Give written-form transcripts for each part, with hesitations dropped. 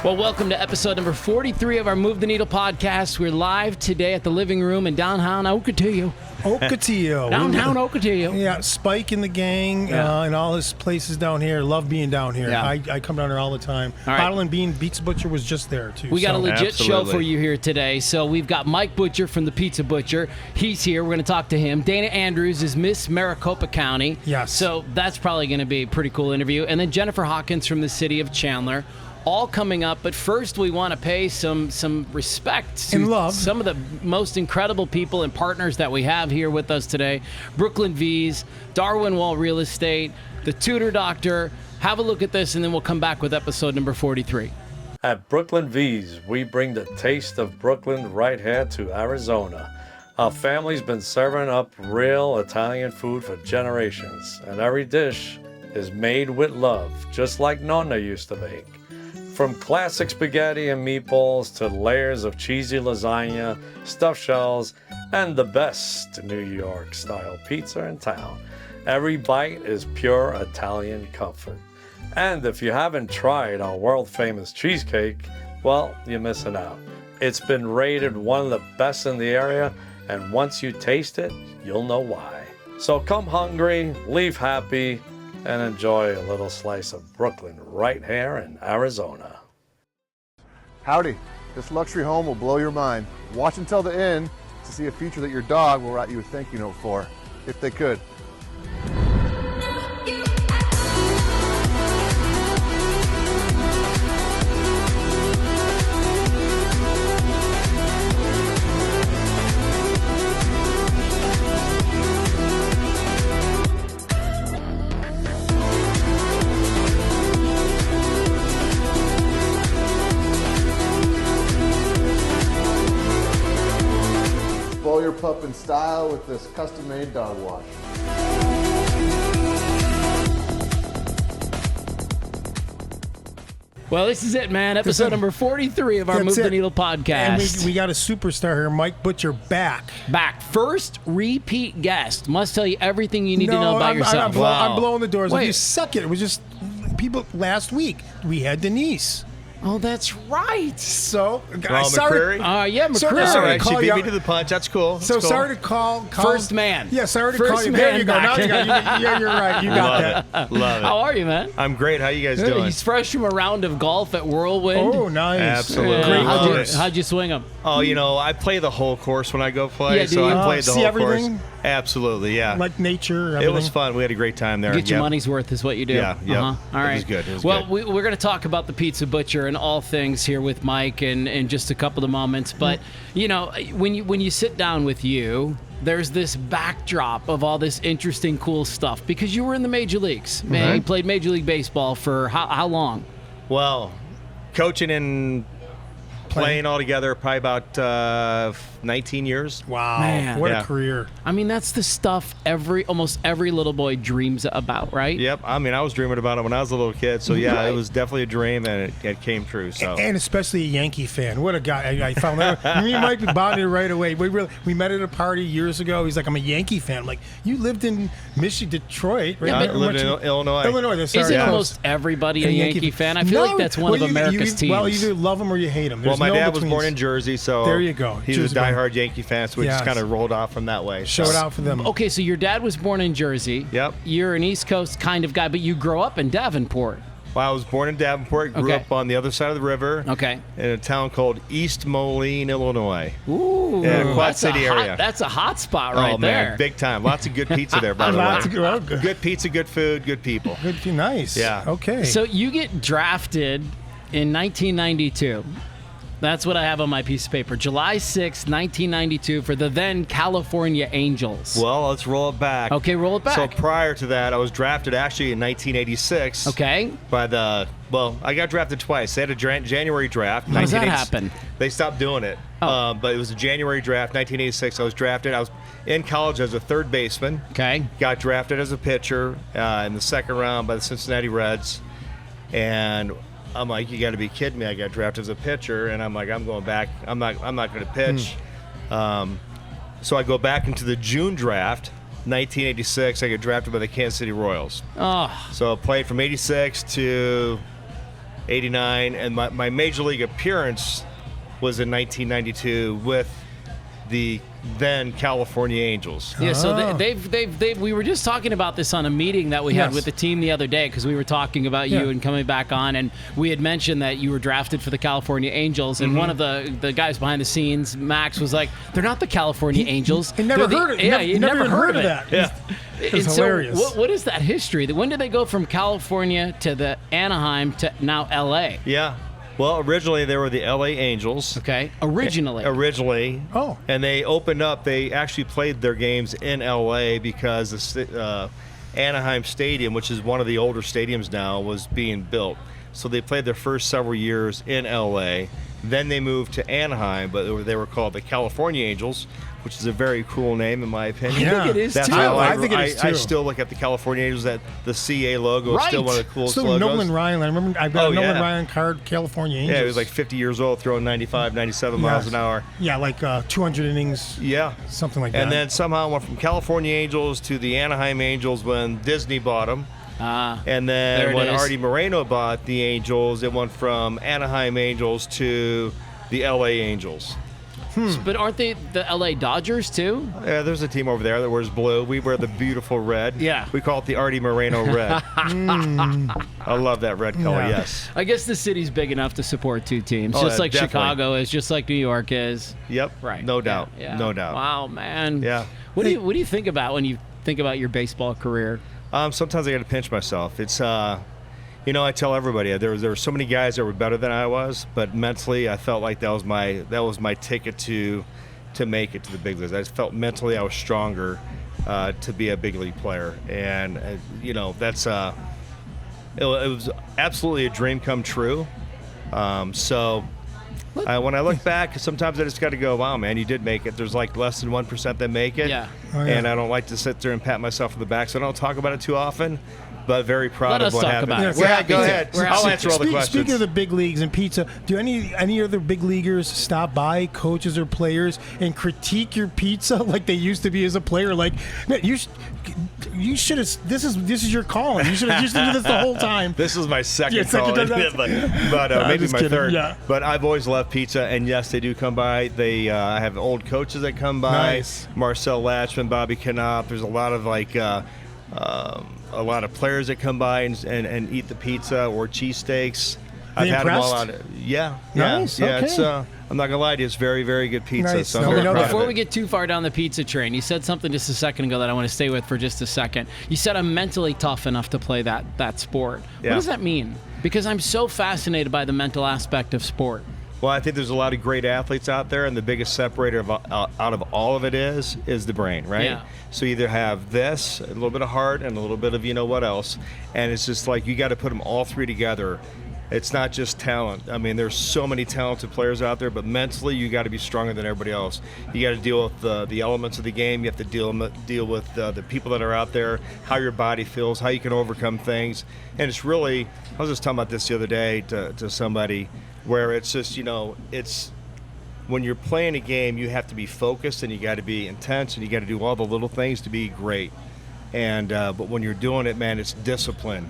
Well, welcome to episode number 43 of our Move the Needle podcast. We're live today at the living room in downtown Ocotillo. Downtown Ocotillo. Yeah, Spike and the gang and all his places down here. Love being down here. Yeah. I come down here all the time. All right. Bottle and Bean Pizza Butcher was just there, too. We got a legit Absolutely. show for you here today. So we've got Mike Butcher from the Pizza Butcher. He's here. We're going to talk to him. Dayna Andrews is Miss Maricopa County. Yes. So that's probably going to be a pretty cool interview. And then Jennifer Hawkins from the city of Chandler. All coming up, but first we want to pay some respect to And love. some of the most incredible people and partners that we have here with us today. Brooklyn V's, Darwin Wall Real Estate, the Tutor Doctor. Have a look at this, and then we'll come back with episode number 43. At Brooklyn V's, we bring the taste of Brooklyn right here to Arizona. Our family's been serving up real Italian food for generations, and every dish is made with love, just like Nonna used to make. From classic spaghetti and meatballs to layers of cheesy lasagna, stuffed shells, and the best New York-style pizza in town. Every bite is pure Italian comfort. And if you haven't tried our world-famous cheesecake, well, you're missing out. It's been rated one of the best in the area, and once you taste it, you'll know why. So come hungry, leave happy, and enjoy a little slice of Brooklyn right here in Arizona. Howdy, this luxury home will blow your mind. Watch until the end to see a feature that your dog will write you a thank you note for, if they could. Spoil your pup in style with this custom-made dog wash. Well, this is it, man. Episode number 43 of our That's Move the it. Needle podcast. And we got a superstar here, Mike Butcher, back. Back. First repeat guest. Must tell you everything you need to know about yourself. I'm blowing the doors. Wait. You suck it. It was just people last week. We had Denise. Oh, that's right. So, McCreary? Yeah, McCreary. Sorry, That's all right. call She beat you me out. to the punch. That's cool. So That's cool. sorry to call First man. Yeah, sorry to First call you. There man you go. back. Now you got. Yeah, you're right. You got that. Love it. How are you, man? I'm great. How you guys doing? He's fresh from a round of golf at Whirlwind. Oh, nice. Absolutely. Great Love course. How'd you swing him? Oh, you know, I play the whole course when I go play, Yeah, do so you? I played the See whole everything? course. Absolutely, yeah. Like nature. It Everything. was fun. We had a great time there. Get your Yep. money's worth is what you do. Yeah, yep. All right. It was good. It was well, good. we're going to talk about the Pizza Butcher and all things here with Mike in just a couple of moments. But, you know, when you sit down with you, there's this backdrop of all this interesting, cool stuff because you were in the major leagues. Man, you played Major League Baseball for how long? Well, coaching and playing all together, probably about 19 years. Wow. Man. What Yeah. a career. I mean, that's the stuff almost every little boy dreams about, right? Yep. I mean, I was dreaming about it when I was a little kid. So, yeah, Right. it was definitely a dream, and it came true. So. And especially a Yankee fan. What a guy. I found that. Me and Mike bonded right away. We met at a party years ago. He's like, I'm a Yankee fan. I'm like, you lived in Michigan, Detroit, right? Yeah, I lived in Illinois. Illinois. That's sorry. Isn't Yeah. almost everybody a And Yankee fan? I feel like that's one of America's teams. Well, you either love them or you hate them. Well, my dad was born in Jersey, so There you go. He was a Jersey diehard Yankee fan, so we Yes. just kind of rolled off from that way. Show it out for them. Okay, so your dad was born in Jersey. Yep. You're an East Coast kind of guy, but you grow up in Davenport. Well, I was born in Davenport, grew Okay. up on the other side of the river. Okay. In a town called East Moline, Illinois. Ooh, Yeah, Quad that's City a hot, area. That's a hot spot right oh, man, there. big time. Lots of good pizza there, by the Lots way. of good. Good pizza, good food, good people. Good, nice. Yeah. Okay. So you get drafted in 1992. That's what I have on my piece of paper. July 6, 1992 for the then California Angels. Well, let's roll it back. Okay, roll it back. So prior to that, I was drafted actually in 1986. Okay. I got drafted twice. They had a January draft. How does that 1986 happen? They stopped doing it. Oh. But it was a January draft, 1986. I was drafted. I was in college as a third baseman. Okay. Got drafted as a pitcher in the second round by the Cincinnati Reds. And I'm like, you got to be kidding me. I got drafted as a pitcher, and I'm like, I'm going back. I'm not going to pitch. So I go back into the June draft, 1986. I get drafted by the Kansas City Royals. Oh, So I played from 86 to '89, and my major league appearance was in 1992 with the then California Angels. Yeah, so they've we were just talking about this on a meeting that we had with the team the other day, because we were talking about you and coming back on, and we had mentioned that you were drafted for the California Angels, and one of the guys behind the scenes, Max, was like, they're not the California Angels. He never heard it. Yeah, you never heard of that. Yeah. It's hilarious. So what is that history? When did they go from California to the Anaheim to now LA? Yeah. Well, originally they were the LA Angels. Okay. Originally. Oh. And they opened up. They actually played their games in LA because the Anaheim Stadium, which is one of the older stadiums now, was being built. So they played their first several years in LA. Then they moved to Anaheim, but they were called the California Angels, which is a very cool name in my opinion. I think it is That's too. how I think it is too. I still look at the California Angels. That the CA logo is still one of the coolest Still logos. Nolan Ryan. I remember I've got a Nolan Ryan card, California Angels. Yeah, he was like 50 years old, throwing 95, 97 miles an hour. Yeah, like 200 innings. Yeah. Something like that. And then somehow went from California Angels to the Anaheim Angels when Disney bought them. And then when Artie Moreno bought the Angels, it went from Anaheim Angels to the LA Angels. But aren't they the LA Dodgers too? Yeah, there's a team over there that wears blue. We wear the beautiful red. Yeah. We call it the Artie Moreno red. I love that red color, yes. I guess the city's big enough to support two teams, Oh, just yeah, like definitely. Chicago is, just like New York is. Yep. Right. No doubt. Yeah. No doubt. Wow, man. Yeah. What do you think about when you think about your baseball career? Sometimes I got to pinch myself. It's, I tell everybody there were so many guys that were better than I was, but mentally I felt like that was my ticket to make it to the big leagues. I just felt mentally I was stronger to be a big league player, and that's it was absolutely a dream come true. When I look back, sometimes I just got to go, wow, man, you did make it. There's like less than 1% that make it. Yeah. Oh, yeah. And I don't like to sit there and pat myself on the back, so I don't talk about it too often, but very proud Let of us what talk happened. about it. We're happy Go to. ahead. We're I'll happy answer to. all the questions. Speaking of the big leagues and pizza, do any other big leaguers stop by, coaches or players, and critique your pizza like they used to be as a player? Like, man, you should have. This is your calling. You should have used to do this the whole time. This is my second Yeah, second call, time. but maybe just my kidding. third. Yeah. But I've always loved pizza, and yes, they do come by. They I have old coaches that come by. Nice. Marcel Latchman, Bobby Knopf. There's a lot of a lot of players that come by and eat the pizza or cheesesteaks. I've had them all impressed? out. Yeah. Nice, Yeah. okay. It's I'm not gonna lie to you, it's very, very good pizza. Nice. So No, I'm we very know proud that. of Before it. we get too far down the pizza train, you said something just a second ago that I want to stay with for just a second. You said I'm mentally tough enough to play that sport. Yeah. What does that mean? Because I'm so fascinated by the mental aspect of sport. Well, I think there's a lot of great athletes out there, and the biggest separator out of all of it is the brain, right? Yeah. So you either have this, a little bit of heart, and a little bit of what else, and it's just like you got to put them all three together. It's not just talent. I mean, there's so many talented players out there, but mentally you got to be stronger than everybody else. You got to deal with the elements of the game. You have to deal with the people that are out there, how your body feels, how you can overcome things. And it's really, I was just talking about this the other day to somebody, where it's just, it's when you're playing a game, you have to be focused and you got to be intense and you got to do all the little things to be great. And but when you're doing it, man, it's discipline.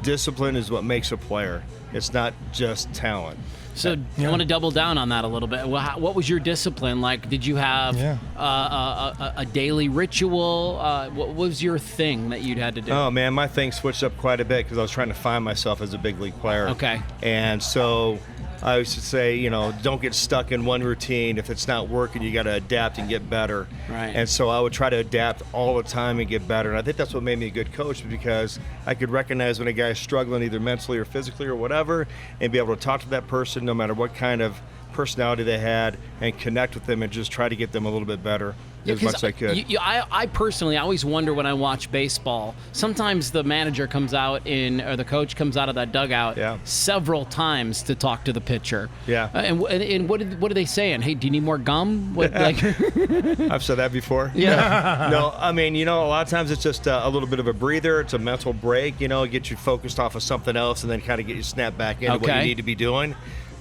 Discipline is what makes a player. It's not just talent. So I want to double down on that a little bit. What was your discipline like? Did you have a daily ritual? What was your thing that you'd had to do? Oh, man, my thing switched up quite a bit because I was trying to find myself as a big league player. Okay. And so I used to say, don't get stuck in one routine. If it's not working, you got to adapt and get better. Right. And so I would try to adapt all the time and get better. And I think that's what made me a good coach, because I could recognize when a guy's struggling either mentally or physically or whatever, and be able to talk to that person no matter what kind of personality they had and connect with them and just try to get them a little bit better as much as I could. I personally always wonder when I watch baseball. Sometimes the manager comes out or the coach comes out of that dugout several times to talk to the pitcher. Yeah. And what are they saying? Hey, do you need more gum? I've said that before. Yeah. No, I mean, a lot of times it's just a little bit of a breather. It's a mental break, get you focused off of something else and then kind of get you snapped back into what you need to be doing.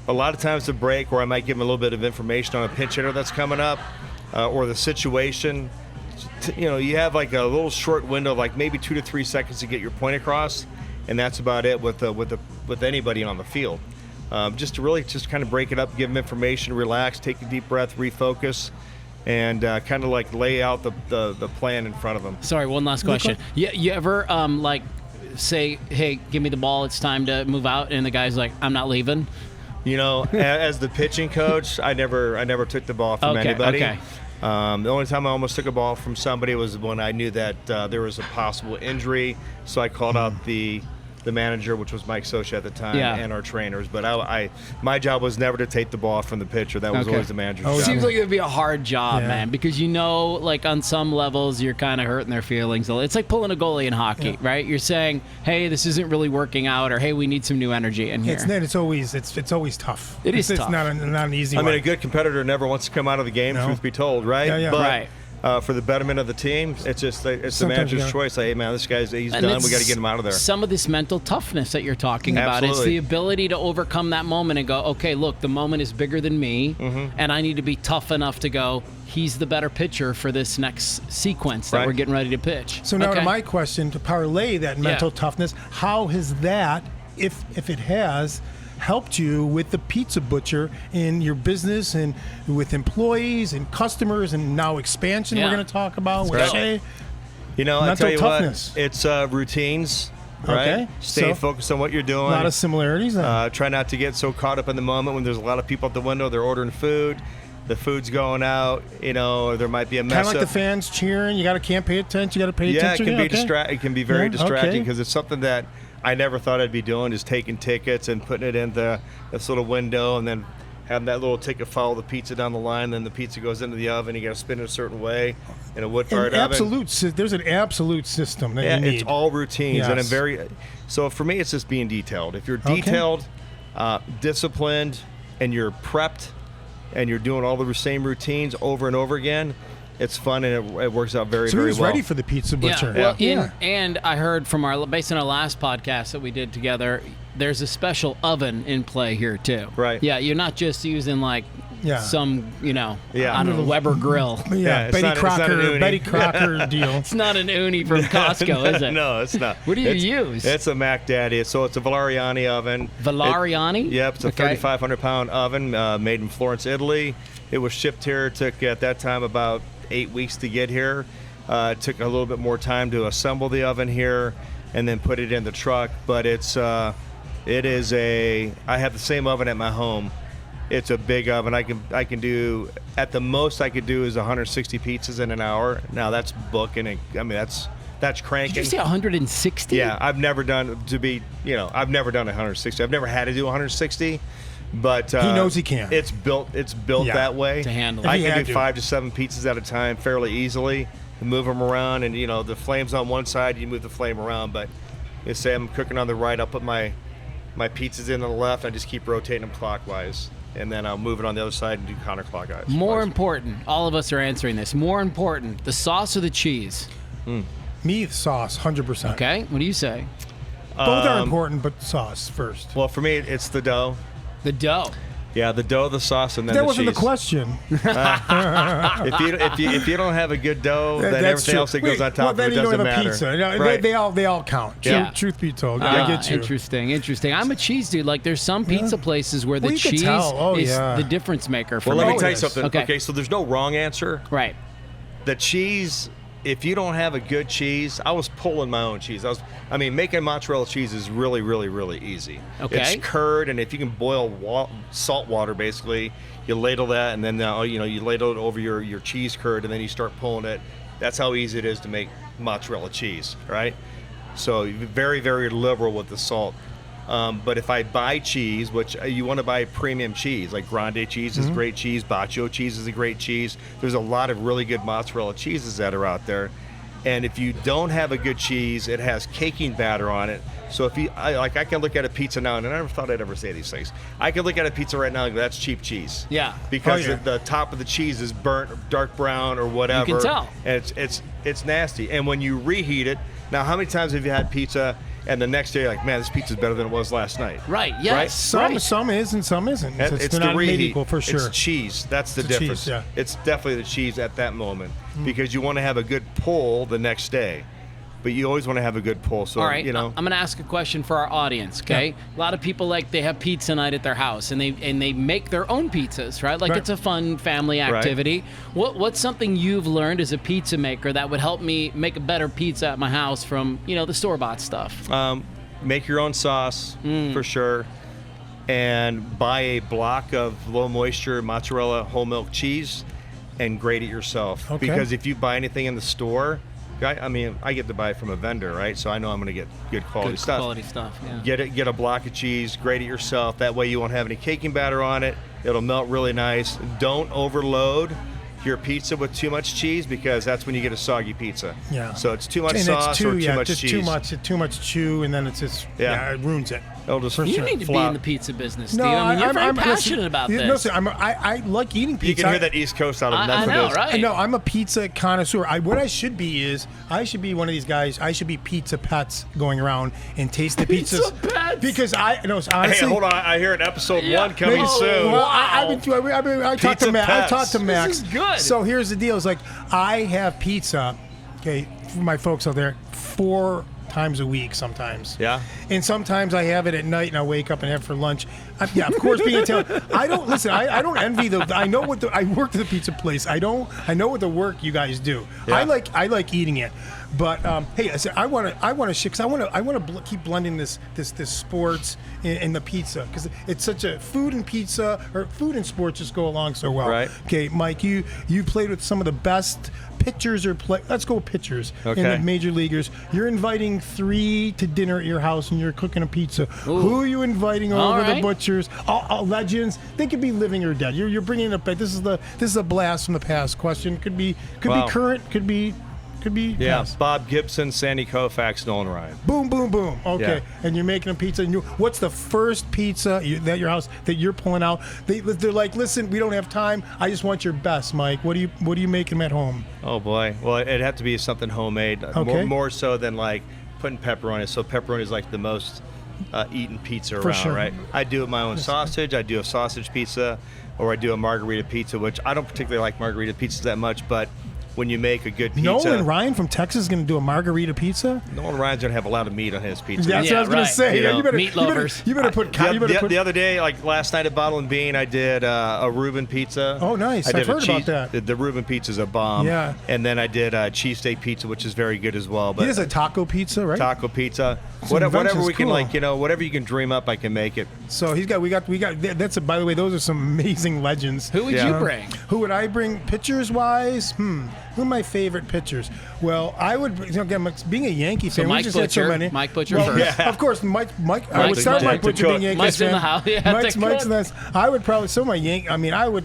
A lot of times the break, where I might give them a little bit of information on a pinch hitter that's coming up, or the situation. You have like a little short window of like maybe 2 to 3 seconds to get your point across, and that's about it with anybody on the field. Just to really just kind of break it up, give them information, relax, take a deep breath, refocus, and kind of like lay out the plan in front of them. Sorry, one last question. You ever like say, hey, give me the ball, it's time to move out, and the guy's like, I'm not leaving? You know, as the pitching coach, I never took the ball from anybody. Okay. The only time I almost took a ball from somebody was when I knew that there was a possible injury, so I called out the manager, which was Mike Socha at the time, and our trainers. But my job was never to take the ball from the pitcher. That was always the manager's job. Seems like it would be a hard job, man, because like on some levels you're kind of hurting their feelings. It's like pulling a goalie in hockey, right? You're saying, hey, this isn't really working out, or hey, we need some new energy in here. It's always tough. It's tough. It's not an easy one. I mean, a good competitor never wants to come out of the game, truth be told, right? Yeah. But, right. For the betterment of the team, it's the manager's choice. Like, hey, man, this guy's he's done. We got to get him out of there. Some of this mental toughness that you're talking about, it's the ability to overcome that moment and go, okay, look, the moment is bigger than me, and I need to be tough enough to go, he's the better pitcher for this next sequence that we're getting ready to pitch. So now to my question, to parlay that mental toughness, how has that, if it has, helped you with the pizza butcher in your business and with employees and customers and now expansion we're going to talk about with Shay? You know, I tell you what, it's routines, right? Okay. Stay focused on what you're doing. A lot of similarities. Try not to get so caught up in the moment when there's a lot of people at the window, they're ordering food, the food's going out, you know, there might be a mess kind of like the fans cheering, can't pay attention, you got to pay attention. Yeah, it can be very distracting because it's something that I never thought I'd be doing, is taking tickets and putting it in this little window and then having that little ticket follow the pizza down the line. Then the pizza goes into the oven. You got to spin it a certain way in a wood-fired oven. There's an absolute system that you need. It's all routines. And so for me, it's just being detailed. If you're detailed, disciplined, and you're prepped, and you're doing all the same routines over and over again, it's fun and it works out very, very well. So he's ready for the pizza butcher. And I heard from based on our last podcast that we did together, there's a special oven in play here too. Right. Yeah, you're not just using some, I don't know, Weber grill. Betty Crocker deal. It's not an uni from Costco, is it? No, it's not. What do you use? It's a Mac Daddy. So it's a Valeriani oven. Valeriani? Yep, it's a 3,500-pound oven made in Florence, Italy. It was shipped here. It took, at that time, about 8 weeks to get here. It took a little bit more time to assemble the oven here and then put it in the truck. But I have the same oven at my home. It's a big oven. I can do, at the most I could do is 160 pizzas in an hour. Now that's booking it. I mean, that's cranking. Did you say 160? Yeah, I've never done 160. I've never had to do 160. But he knows he can. It's built that way to handle it. I can do 5 to 7 pizzas at a time fairly easily, and move them around. And the flame's on one side, you move the flame around. But you say I'm cooking on the right, I'll put my pizzas in on the left. I just keep rotating them clockwise, and then I'll move it on the other side and do counterclockwise. More important, all of us are answering this. More important, the sauce or the cheese? Me, the sauce, 100%. Okay, what do you say? Both are important, but sauce first. Well, for me, it's the dough. The dough. Yeah, the dough, the sauce, and then that the wasn't cheese. The question. If you don't have a good dough, then everything else that goes on top of it doesn't matter. Pizza. Right. They all count. Truth be told, I get you. Interesting. I'm a cheese dude. Like there's some pizza places where the cheese is the difference maker. For let me. me tell you something. Okay, so there's no wrong answer. Right. The cheese. If you don't have a good cheese, I was pulling my own cheese. Making mozzarella cheese is really, really, really easy. Okay. It's curd, and if you can boil salt water, basically, you ladle that, and then you ladle it over your cheese curd, and then you start pulling it. That's how easy it is to make mozzarella cheese, right? So very, very liberal with the salt. But if I buy cheese, which you want to buy premium cheese, like Grande cheese is great cheese, Baccio cheese is a great cheese. There's a lot of really good mozzarella cheeses that are out there. And if you don't have a good cheese, it has caking batter on it. So I can look at a pizza now, and I never thought I'd ever say these things. I can look at a pizza right now and go, that's cheap cheese. Yeah. Because the top of the cheese is burnt, dark brown, or whatever. You can tell. And it's nasty. And when you reheat it, now how many times have you had pizza and the next day you're like, man, this pizza's better than it was last night? Right, yes. Some is and some isn't. It's they're the not reheat. equal for sure. It's cheese. That's the difference. Cheese, It's definitely the cheese at that moment because you want to have a good pull the next day. but you always want to have a good pull. So All right, you know, I'm going to ask a question for our audience. Okay, a lot of people they have pizza night at their house, and they make their own pizzas, right? Like it's a fun family activity. What's something you've learned as a pizza maker that would help me make a better pizza at my house from the store-bought stuff? make your own sauce for sure, and buy a block of low moisture mozzarella whole milk cheese and grate it yourself. Okay. Because if you buy anything in the store, I mean, I get to buy it from a vendor, right? So I know I'm going to get good quality stuff. Quality stuff. Yeah. Get a block of cheese, grate it yourself. That way you won't have any caking batter on it. It'll melt really nice. Don't overload your pizza with too much cheese, because that's when you get a soggy pizza. Yeah. So it's too much And sauce or too much just cheese. too much chew, and then it's just it ruins it. It'll just For You sure. need to be flop. in the pizza business, Steve. I mean, you're very passionate about this. Listen, I like eating pizza. You can hear that East Coast out of I Memphis. know, right? No, I'm a pizza connoisseur. What I should be is I should be one of these guys. I should be Pizza Petz going around and taste the pizzas. Pizza Petz? Because honestly. Hey, hold on. I hear an episode Yeah. 1 coming Maybe- soon. Well, I talked to Pizza Max. I Petz. talked to Max. This is good. So here's the deal: is like I have pizza, okay, for my folks out there, 4 times a week sometimes. Yeah. And sometimes I have it at night, and I wake up and have it for lunch. Yeah, of course, being Italian, I don't listen. I don't envy I know what I worked at the pizza place. I know what the work you guys do. Yeah. I like eating it. But hey, I said I want to shift. I want to keep blending this sports in the pizza, because it's such a food and pizza, or food and sports just go along so well. Right. Okay, Mike, you played with some of the best pitchers let's go pitchers in Okay. the major leaguers. You're inviting 3 to dinner at your house, and you're cooking a pizza. Ooh. Who are you inviting All over? The right. butchers, all legends. They could be living or dead. You're bringing it back. This is a blast from the past question. Could be Wow. current. Could be. Yeah. past. Bob Gibson, Sandy Koufax, Nolan Ryan. Boom, boom, boom. Okay, Yeah. and you're making a pizza. And what's the first pizza at your house that you're pulling out? They're like, listen, we don't have time. I just want your best, Mike. What do you make them at home? Oh boy. Well, it'd have to be something homemade. Okay. More so than like putting pepperoni. So pepperoni is like the most eaten pizza For around, sure. right? I do my own sausage. I do a sausage pizza, or I do a margarita pizza, which I don't particularly like margarita pizzas that much, but when you make a good pizza, Nolan Ryan from Texas is going to do a margarita pizza. Nolan Ryan's gonna have a lot of meat on his pizza. That's Yeah, what I was going right. to say. You know, You better, meat you better- lovers. You better put. The other day, like last night at Bottle and Bean, I did a Reuben pizza. Oh, nice. I did I've heard about that. The Reuben pizza's a bomb. Yeah. And then I did cheesesteak pizza, which is very good as well. But He has a taco pizza, right? taco pizza, Some whatever invention's we can cool. whatever you can dream up, I can make it. So we got. That's by the way, those are some amazing legends. Who would Yeah. you bring? Who would I bring pitchers wise? Who are my favorite pitchers? Well, I would. Again, being a Yankee fan, Mike we just had so Butcher. many. Mike Butcher well, first. yeah, of course, Mike. I would Mike's start Mike Mike Butcher to being cook. Yankees Mike's in fan. the house. Yeah, Mike's to nice. I would probably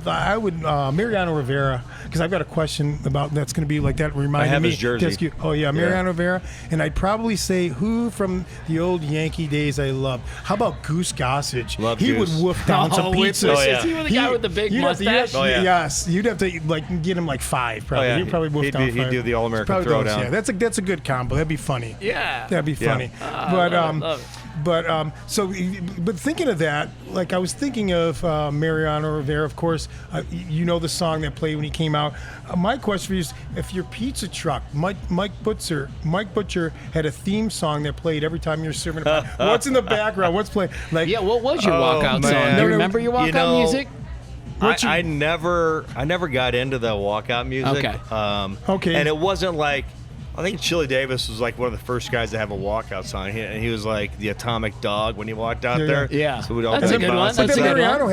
I would Mariano Rivera, because I've got a question about that's going to be like that. Reminded have me. his jersey. to ask you. Oh yeah, Mariano Rivera, and I'd probably say who from the old Yankee days I loved. How about Goose Gossage? Love he Goose. would woof down some with pizzas. Oh, yeah. Is he the guy with the big you'd have to- mustache? Oh, yeah. Yes, you'd have to like get him like 5 probably. Oh, yeah. He'd probably woof He'd down do- he'd 5. do the All-American Probably those, throwdown. Yeah, that's a good combo. That'd be funny. Yeah. That'd be Yeah. funny. love it. But thinking of that, like I was thinking of Mariano Rivera, of course. You know the song that played when he came out. My question for you is, if your pizza truck, Mike Butcher had a theme song that played every time you're serving a pie. What's in the background? What's playing? Like, Yeah, what was your Oh, walkout man. song? Do No, you no, remember your you walkout know, music? I never got into the walkout music. Okay. Okay. And it wasn't like, I think Chili Davis was like one of the first guys to have a walkout song, and he was like the atomic dog when he walked out Yeah, there. yeah. So we'd all That's a think good about one. it. But That's then a good one. Mariano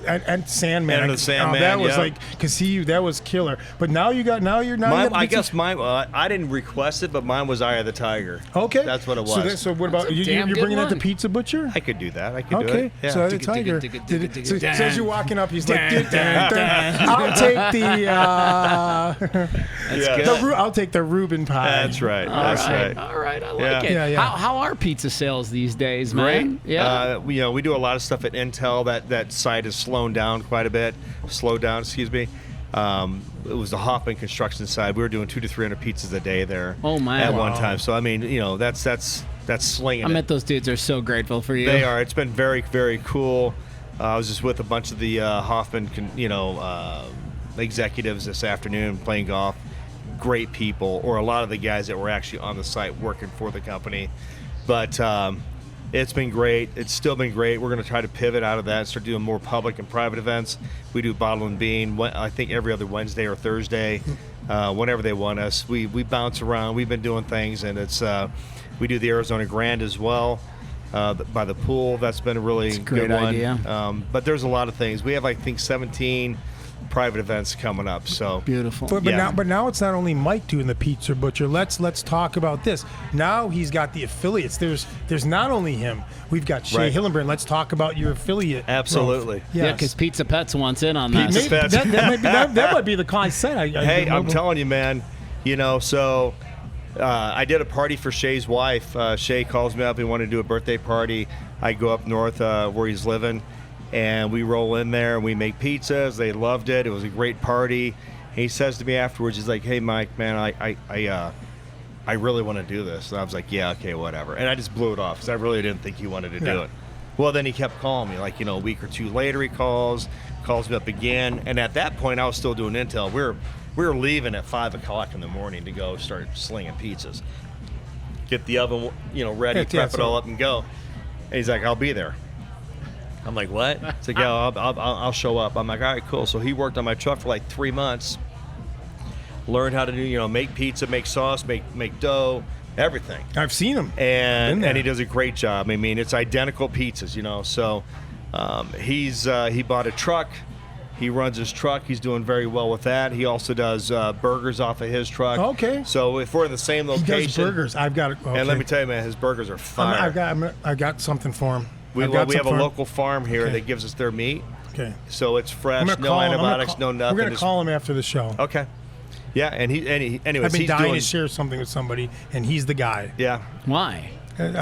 had and Sandman. And the Sandman, that was yeah. like, because that was killer. But now you got you Mine, have I pizza- guess mine. I didn't request it, but mine was Eye of the Tiger. Okay, That's what it was. So what about That's a you? damn You're good bringing that to one. Pizza Butcher? I could do that. I could do Okay, it. Yeah. so the tiger. So as you're walking up, he's like, "I'll take the Yeah. good. I'll take the Reuben pie." That's right. All That's right. right. All right. I like Yeah. it. Yeah, yeah. How are pizza sales these days, Great. man? Yeah. We do a lot of stuff at Intel. That site has slowed down quite a bit. Slowed down, excuse me. It was the Hoffman construction side. We were doing 200 to 300 pizzas a day there. Oh, man. At one Wow. time. So I mean, that's slinging. I it. bet those dudes are so grateful for you. They are. It's been very, very cool. I was just with a bunch of the Hoffman, executives this afternoon playing golf. great people, or a lot of the guys that were actually on the site working for the company. But it's been great. It's still been great. We're going to try to pivot out of that and start doing more public and private events. We do Bottle and Bean, I think every other Wednesday or Thursday, whenever they want us. We bounce around. We've been doing things, and it's we do the Arizona Grand as well by the pool. That's been a really good one. idea. But there's a lot of things. We have, I think, 17 private events coming up. So Beautiful. But now it's not only Mike doing the Pizza Butcher. Let's talk about this. Now he's got the affiliates. There's not only him. We've got Shea Right. Hillenbrand. Let's talk about your affiliate. Absolutely. Yes. Yeah, because Pizza Petz wants in on that. Pizza Petz. That might be the concept. Hey, I'm telling you, man. So I did a party for Shay's wife. Shay calls me up. He wanted to do a birthday party. I go up north where he's living, and we roll in there and we make pizzas. They loved it. It was a great party. And he says to me afterwards, he's like, "Hey, Mike, man, I really want to do this." And I was like, "Yeah, okay, whatever." And I just blew it off because I really didn't think he wanted to do it. Well, then he kept calling me, like, a week or two later. He calls me up again, and at that point, I was still doing Intel. We were leaving at 5 o'clock in the morning to go start slinging pizzas. Get the oven, ready, prep it all up and go. And he's like, "I'll be there." I'm like, "What?" He's like, "Yeah, I'll show up." I'm like, "All right, cool." So he worked on my truck for like 3 months. Learned how to do, make pizza, make sauce, make dough, everything. I've seen him. And he does a great job. I mean, it's identical pizzas, So he bought a truck. He runs his truck. He's doing very well with that. He also does burgers off of his truck. Okay. So if we're in the same location, He does burgers. I've got it. Okay. And let me tell you, man, his burgers are fire. I've got something for him. We have a local farm here that gives us their meat. Okay. So it's fresh, I'm gonna no call him. antibiotics, no nothing. We're gonna call him after the show. Okay. Yeah, and anyways, I've been he's dying doing, to share something with somebody, and he's the guy. Yeah. Why?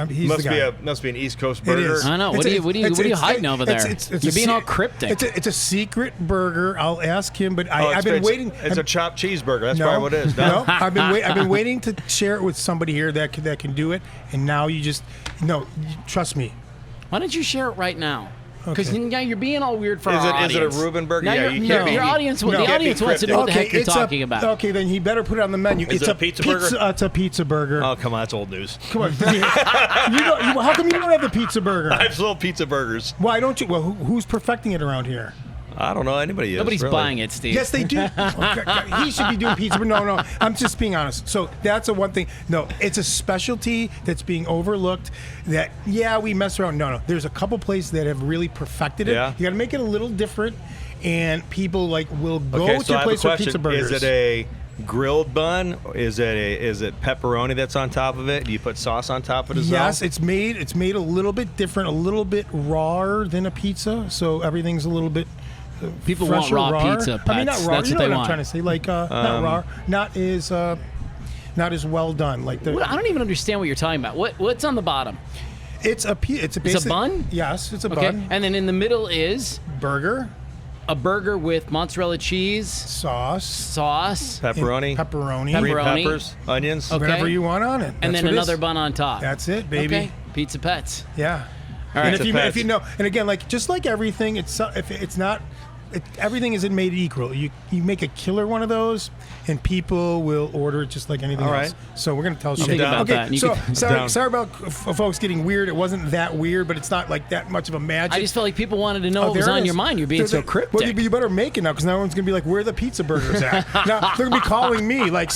He's the guy. Must be an East Coast It burger. is. I know. What are you hiding over there? You're being all cryptic. It's a secret burger. I'll ask him, but I've been it's- waiting. It's a chopped cheeseburger. That's No, probably what it is. No, I've been waiting to share it with somebody here that can do it, and now you just trust me. Why don't you share it right now? Because Okay. you're being all weird for Is our it audience. a Reuben burger? Now Yeah, your- you can't be- your audience, No. the Can't be audience wants to know what the heck you're talking about. Okay, then he better put it on the menu. Is it a pizza burger? It's a pizza burger. Oh, come on, that's old news. Come on. How come you don't have the pizza burger? I've sold pizza burgers. Why don't you? Well, who's perfecting it around here? I don't know. Anybody is. Nobody's really. buying it, Steve. Yes, they do. Okay, he should be doing pizza, but no. I'm just being honest. So that's one thing. No, it's a specialty that's being overlooked. That we mess around. No. There's a couple places that have really perfected it. Yeah. You got to make it a little different, and people will go Okay, to so a I have a place for question. pizza burgers. Is it a grilled bun? Is it pepperoni that's on top of it? Do you put sauce on top of it as well? Yes, it's made a little bit different, a little bit rawer than a pizza. So everything's a little bit. People want fresher, raw rawer. pizza, I mean, not Petz. raw. That's You what know they what I'm want. trying to say? Like not raw, not as well done. Like the. I don't even understand what you're talking about. What's on the bottom? It's a basic, bun? Yes, it's a Okay, bun. and then in the middle is Burger, a burger with mozzarella cheese, sauce, sauce, Pepperoni, pepperoni, green Pepperoni. peppers, onions. Okay. whatever you want on it. and That's then what it another is. bun on top. That's it, baby. Okay, Pizza Petz. Yeah. All right. And if Pizza you know, and again, like just like everything, everything isn't made equal. You make a killer one of those, and people will order it just like anything All else. right. So we're gonna tell think Shay. about Okay, that. You so can- sorry about folks getting weird. It wasn't that weird, but it's not like that much of a magic. I just felt like people wanted to know what was there it on is. your mind. You're being There's so a- cryptic. Well, you better make it now, because now everyone's gonna be like, "Where are the pizza burgers at?" Now they're gonna be calling me like,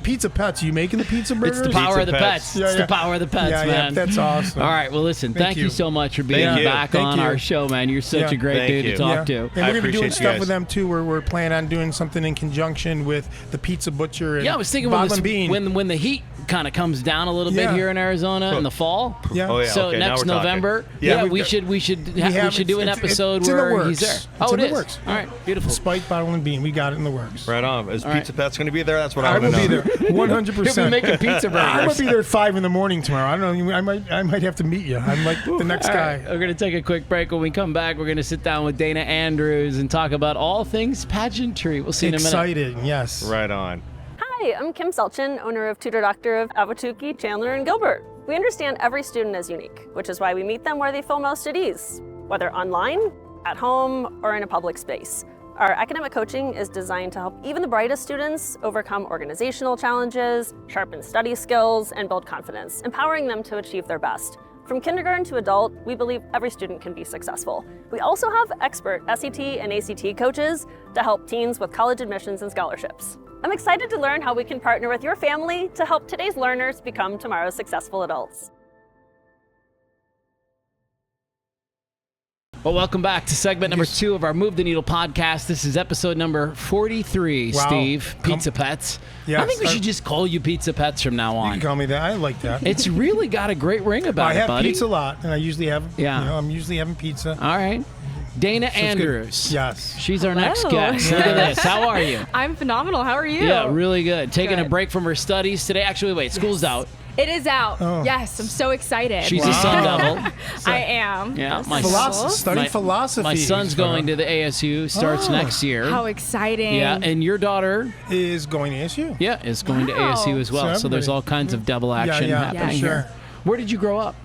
"Pizza Petz, you making the pizza burgers?" It's the power of the Pizza Petz. Petz. It's the power of the Petz, yeah, man. that's awesome. All right, well, listen, thank you you. so much for being Thank you. back Thank on you. our show, man. You're such Yeah. a great Thank dude you. to talk to. And I we're gonna be appreciate doing you stuff guys. with them too. We're planning on doing something in conjunction with the Pizza Butcher. And Yeah, I was thinking Bottle and Bean. when the heat kind of comes down a little bit Yeah. here in Arizona in the fall. Yeah. Oh, yeah. So okay, now next we're talking. November, Yeah, we should do an episode it's in the where works. he's there. It's Oh, in it the is. works. All right, beautiful. Spike, Bottle and Bean. We got it in the works. Right on. Is All Pizza Pet's going to be there? That's what I I will want to be know. there 100%. He'll be making pizza I'm gonna burgers. be there at 5 in the morning tomorrow. I don't know. I might have to meet you. I'm like the next All guy. right, we're going to take a quick break. When we come back, we're going to sit down with Dayna Andrews and talk about all things pageantry. We'll see you in a minute. Excited. Yes. Right on. Hi, I'm Kim Selchin, owner of Tutor Doctor of Awatuki, Chandler, and Gilbert. We understand every student is unique, which is why we meet them where they feel most at ease, whether online, at home, or in a public space. Our academic coaching is designed to help even the brightest students overcome organizational challenges, sharpen study skills, and build confidence, empowering them to achieve their best. From kindergarten to adult, we believe every student can be successful. We also have expert SAT and ACT coaches to help teens with college admissions and scholarships. I'm excited to learn how we can partner with your family to help today's learners become tomorrow's successful adults. Well, welcome back to segment number 2 of our Move the Needle podcast. This is episode number 43, Wow. Steve. Pizza Petz. Yes, I think we should just call you Pizza Petz from now You on. can call me that. I like that. It's really got a great ring about I it, have buddy. pizza a lot, and I usually have. Yeah. I'm usually having pizza. All right. Dayna So it's good. Andrews. Yes. She's our next Hello. guest. Look at this. How are you? I'm phenomenal. How are you? Yeah, really good. Taking a Good. break from her studies today. Actually, wait, school's out. It is out. Oh. Yes, I'm so excited. She's a Sun Devil. I am. Yeah, my Studying philosophy. My son's going to the ASU, starts Oh. next year. How exciting. Yeah, and your daughter, is going to ASU. yeah, is going to Wow. ASU as well. So So there's everybody- all kinds of double action yeah, happening for here. sure. Where did you grow up?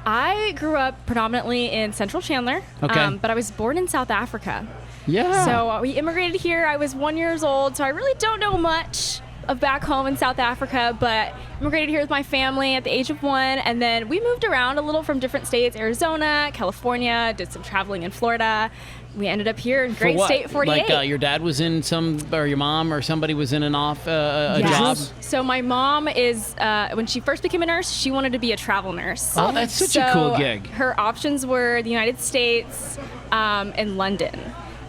I grew up predominantly in central Chandler, Okay. but I was born in South Africa. Yeah. So we immigrated here. I was 1 year old, so I really don't know much of back home in South Africa, but immigrated here with my family at the age of 1, and then we moved around a little from different states, Arizona, California, did some traveling in Florida. We ended up here in For great what? state 48. Like your dad was in some, or your mom or somebody was in a Yes. job? So my mom is, when she first became a nurse, she wanted to be a travel nurse. Oh, that's such a cool gig. Her options were the United States and London.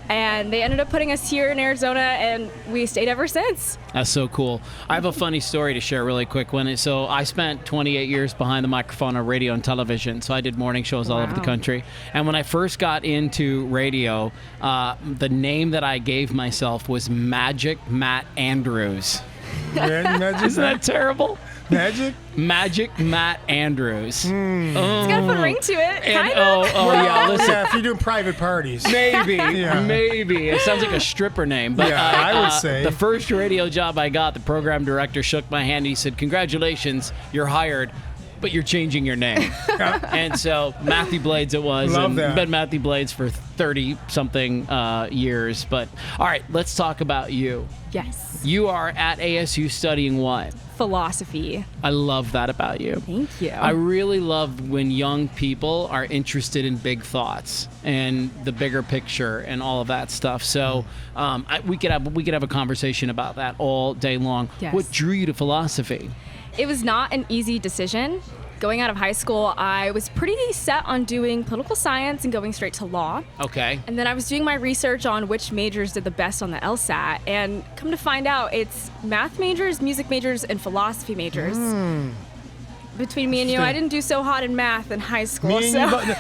And they ended up putting us here in Arizona, and we stayed ever since. That's so cool. I have a funny story to share really quick. So I spent 28 years behind the microphone on radio and television. So I did morning shows all over the Wow. country. And when I first got into radio, the name that I gave myself was Magic Matt Andrews. Magic. Isn't that terrible? Magic? Magic Matt Andrews. It's got a fun ring to it, And, kind of. oh yeah, listen. Yeah, if you're doing private parties. Maybe, Yeah. maybe. It sounds like a stripper name. But Yeah, I would say. the first radio job I got, the program director shook my hand. He said, "Congratulations, you're hired, but you're changing your name." And so Mathew Blades it was. Love and that. been Mathew Blades for 30-something years. But all right, let's talk about you. Yes. You are at ASU studying what? Philosophy. I love that about you. Thank you. I really love when young people are interested in big thoughts and the bigger picture and all of that stuff. So we could have a conversation about that all day long. Yes. What drew you to philosophy? It was not an easy decision. Going out of high school, I was pretty set on doing political science and going straight to law. Okay. And then I was doing my research on which majors did the best on the LSAT, and come to find out, it's math majors, music majors, and philosophy majors. Between me and you, I didn't do so hot in math in high school. Me and so you,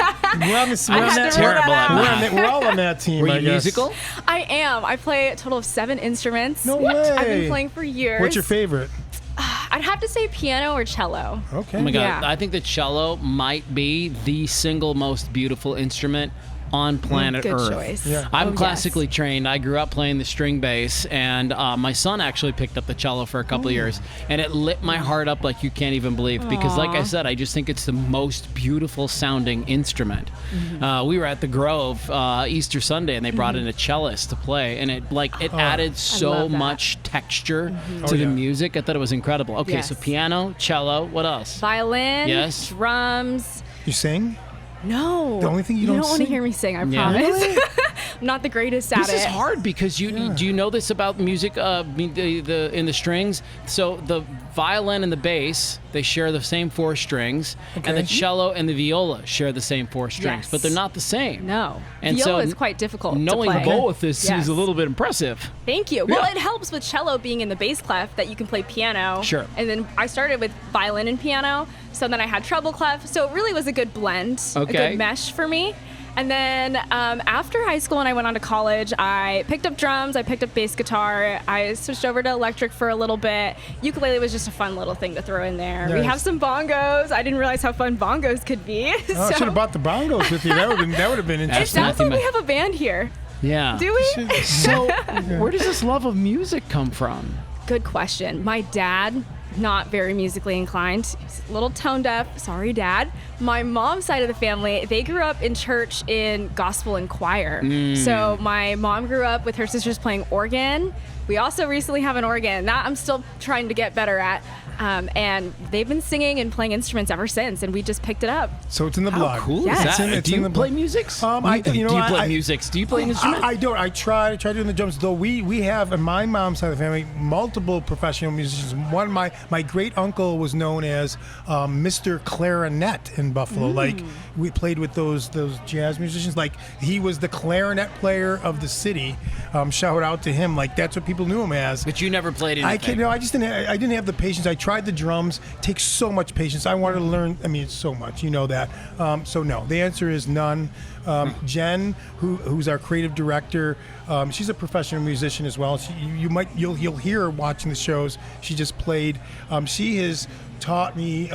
we're on this, I had to rule terrible that at out. math. we're all on that team. Were I you guess. musical? I am. I play a total of 7 instruments. No way. I've been playing for years. What's your favorite? I'd have to say piano or cello. Okay. Oh my God. Yeah. I think the cello might be the single most beautiful instrument on planet Good Earth. choice. Yeah. I'm Oh, classically yes. trained. I grew up playing the string bass, and my son actually picked up the cello for a couple of years, and it lit my heart up like you can't even believe. Because, like I Aw. said, I just think it's the most beautiful sounding instrument. Mm-hmm. We were at the Grove Easter Sunday, and they brought in a cellist to play, and it added so love that. much texture Oh, to the yeah. music. I thought it was incredible. Okay, Yes. so piano, cello, what else? Violin, Yes. drums. You sing? No. The only thing you don't don't want to sing? hear me sing, I Yeah. promise. I'm not the greatest at This it. is hard because do you know this about music? The in the strings. So the violin and the bass, they share the same 4 strings, and the Okay. cello and the viola share the same 4 strings, Yes. but they're not the same. No. And Viola so is quite difficult Knowing to play. both is Yes. a little bit impressive. Thank you. Well, Yeah. it helps with cello being in the bass clef that you can play piano. Sure. And then I started with violin and piano, so then I had treble clef. So it really was a good blend, a Okay. good mesh for me. And then after high school and I went on to college, I picked up drums, I picked up bass guitar, I switched over to electric for a little bit. Ukulele was just a fun little thing to throw in there. We Nice. have some bongos. I didn't realize how fun bongos could be. Oh, I should have bought the bongos with you. That would have been It interesting. sounds like we have a band here. Yeah. Do we? So where does this love of music come from? Good question. My dad not very musically inclined. He's a little tone deaf. Sorry, Dad. My mom's side of the family, they grew up in church in gospel and choir. So my mom grew up with her sisters playing organ. We also recently have an organ. That I'm still trying to get better at. And they've been singing and playing instruments ever since, and we just picked it up. So it's in the How blog. cool Yes. is that? It's Do in you the play blog. music? Do you play music? Do you play an instrument? I don't. I try doing the drums. Though we have in my mom's side of the family multiple professional musicians. One, my great uncle was known as Mr. Clarinet in Buffalo. Like we played with those jazz musicians. Like he was the clarinet player of the city. Shout out to him. Like that's what people knew him as. But you never played anything. I just didn't. I didn't have the patience. I tried the drums. It takes so much patience. I wanted to learn. I mean, it's so much. You know that. So no. The answer is none. Jen, who's our creative director, she's a professional musician as well. You'll hear her watching the shows. She just played. She has taught me.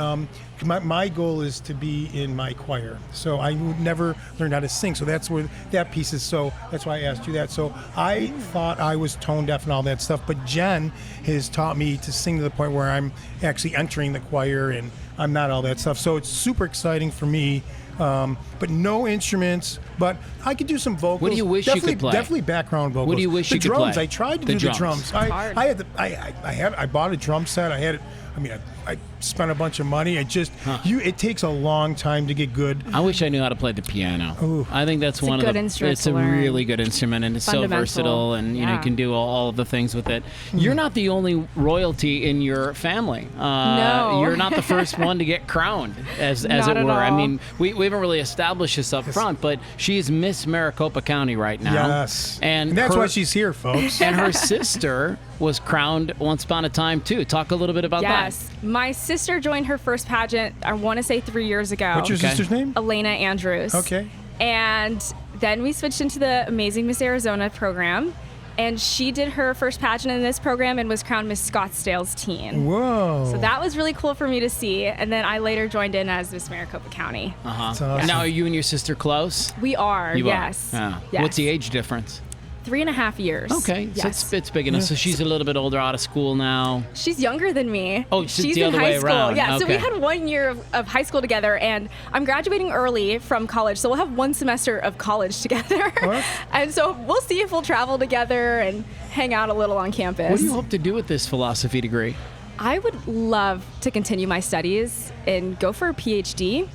My goal is to be in my choir. So I never learned how to sing. So that's where that piece is. So that's why I asked you that. So I thought I was tone deaf and all that stuff. But Jen has taught me to sing to the point where I'm actually entering the choir and I'm not all that stuff. So it's super exciting for me. But no instruments. But I could do some vocals. What do you wish you could play? Definitely background vocals. What do you wish you could drums. play? I tried to The do drums. the drums. hard. I bought a drum set. I had it. I mean, I spent a bunch of money. It takes a long time to get good. I wish I knew how to play the piano. Ooh. I think that's a one of good the. instrument It's to a learn. really good instrument, and it's so Fundamental. versatile, and you Yeah. can do all of the things with it. You're not the only royalty in your family. No. You're not the first one to get crowned, as Not it at were. I all. mean, we haven't really established this up front, but she's Miss Maricopa County right now. Yes. and that's her- why she's here, folks. And her sister was crowned once upon a time too. Talk a little bit about Yes. My sister joined her first pageant, I want to say 3 years ago. What's your Okay. sister's name? Elena Andrews. Okay. And then we switched into the Amazing Miss Arizona program. And she did her first pageant in this program and was crowned Miss Scottsdale's teen. Whoa. So that was really cool for me to see. And then I later joined in as Miss Maricopa County. that. That's awesome. Now, are you and your sister close? We are, You yes. are. Yeah. Yes. What's the age difference? 3.5 years. Okay, Yes. so it's big enough. So she's a little bit older, out of school now. She's younger than me. Oh, she's she's the in other high way school. around. Yeah, so we Okay. had 1 year of high school together, and I'm graduating early from college, so we'll have 1 semester of college together. What? And so we'll see if we'll travel together and hang out a little on campus. What do you hope to do with this philosophy degree? I would love to continue my studies and go for a PhD,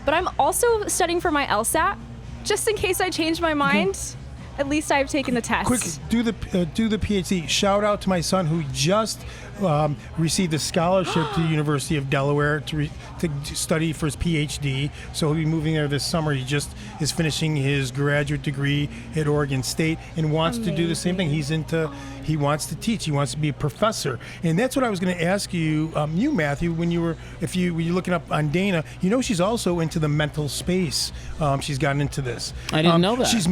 but I'm also studying for my LSAT, just in case I change my mind. At least I've taken the test. Quick, do the PhD. Shout out to my son who just received a scholarship to the University of Delaware to study for his PhD. So he'll be moving there this summer. He just is finishing his graduate degree at Oregon State and wants to do the same thing. He wants to teach. He wants to be a professor. And that's what I was going to ask you, Mathew, when you were looking up on Dayna. You know, she's also into the mental space. She's gotten into this. I didn't know that. She's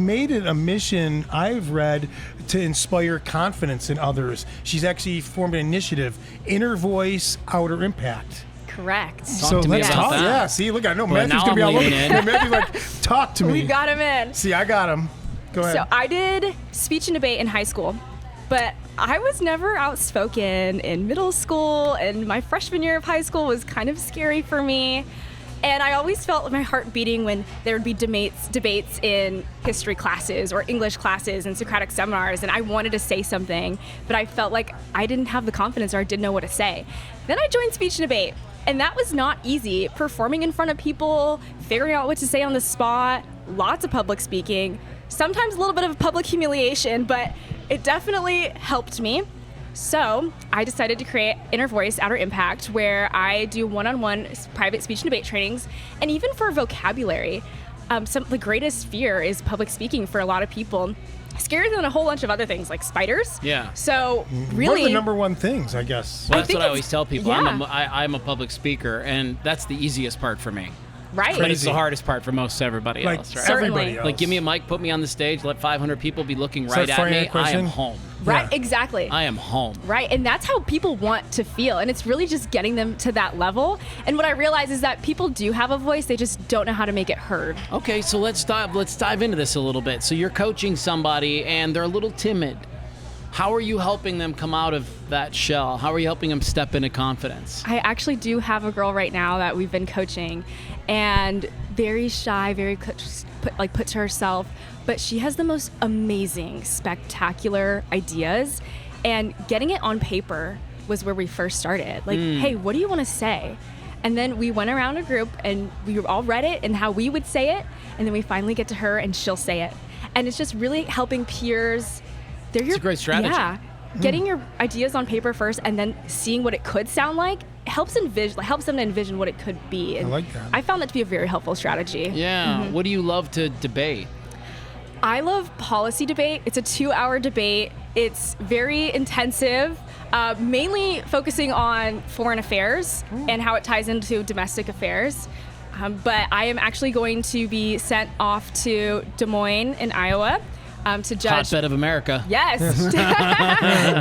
made it a mission, I've read, to inspire confidence in others. She's actually formed an initiative, Inner Voice, Outer Impact. Correct. Talk to me let's about talk. that. Yeah, see, look, I know Well, Matthew's now gonna be I'm all over. leaning in. And Matthew's like, talk to me. We got him in. See, I got him. Go ahead. So I did speech and debate in high school, but I was never outspoken in middle school, and my freshman year of high school was kind of scary for me. And I always felt my heart beating when there would be debates in history classes or English classes and Socratic seminars, and I wanted to say something, but I felt like I didn't have the confidence or I didn't know what to say. Then I joined speech and debate, and that was not easy. Performing in front of people, figuring out what to say on the spot, lots of public speaking, sometimes a little bit of public humiliation, but it definitely helped me. So I decided to create Inner Voice, Outer Impact, where I do one-on-one private speech and debate trainings. And even for vocabulary, the greatest fear is public speaking for a lot of people. Scarier than a whole bunch of other things like spiders. Yeah. So What really, are the number one things, I guess? Well, I that's think what I it's- always tell people. yeah. I'm a public speaker, and that's the easiest part for me. right? But it's the Crazy. hardest part for most everybody Like else, right? Certainly. everybody else. Like, give me a mic, put me on the stage, let 500 people be looking Is right that at funny, me. that question? I am home. Right, Yeah. exactly. I am home. Right, and that's how people want to feel, and it's really just getting them to that level. And what I realize is that people do have a voice, they just don't know how to make it heard. Okay, so let's dive into this a little bit. So you're coaching somebody, and they're a little timid. How are you helping them come out of that shell? How are you helping them step into confidence? I actually do have a girl right now that we've been coaching, and very shy, very put to herself, but she has the most amazing, spectacular ideas, and getting it on paper was where we first started. Like, hey, what do you want to say? And then we went around a group and we all read it and how we would say it, and then we finally get to her and she'll say it. And it's just really helping peers. It's a great strategy. Yeah. Getting your ideas on paper first and then seeing what it could sound like helps them to envision what it could be. And I like that. I found that to be a very helpful strategy. Yeah. What do you love to debate? I love policy debate. It's a 2-hour debate. It's very intensive, mainly focusing on foreign affairs and how it ties into domestic affairs. But I am actually going to be sent off to Des Moines in Iowa to judge. Hotbed of America. Yes,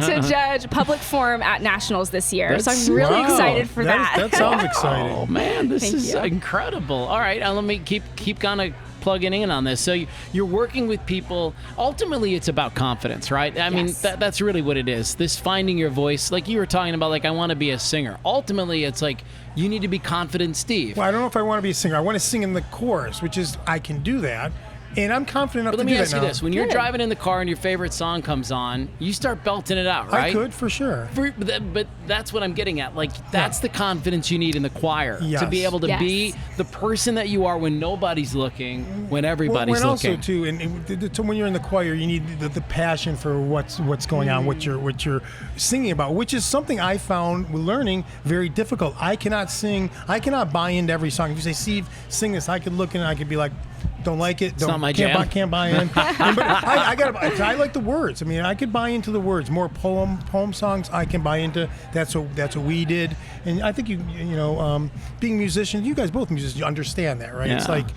to judge public forum at nationals this year. So I'm really Wow. excited for that. That sounds exciting. Oh man, this Thank is you. incredible. All right, let me keep kind of plugging in on this. So you're working with people. Ultimately, it's about confidence, right? I mean, Yes. that's really what it is. This finding your voice, like you were talking about, like I want to be a singer. Ultimately, it's like you need to be confident, Steve. Well, I don't know if I want to be a singer. I want to sing in the chorus, which is I can do that. And I'm confident enough But let to me do ask that you now. this: when you're Good. driving in the car and your favorite song comes on, you start belting it out, right? I could, for sure. But that's what I'm getting at. Like, that's the confidence you need in the choir Yes. to be able to Yes. be the person that you are when nobody's looking, when everybody's when also looking. too, and when you're in the choir, you need the passion for what's going on, what you're singing about, which is something I found learning very difficult. I cannot buy into every song. If you say, Steve, sing this, I could look and I could be like, don't like it. not my jam. Can't buy in. But I like the words. I mean, I could buy into the words. More poem songs, I can buy into. That's what we did. And I think being musicians, you guys both musicians, you understand that, right? Yeah. It's like.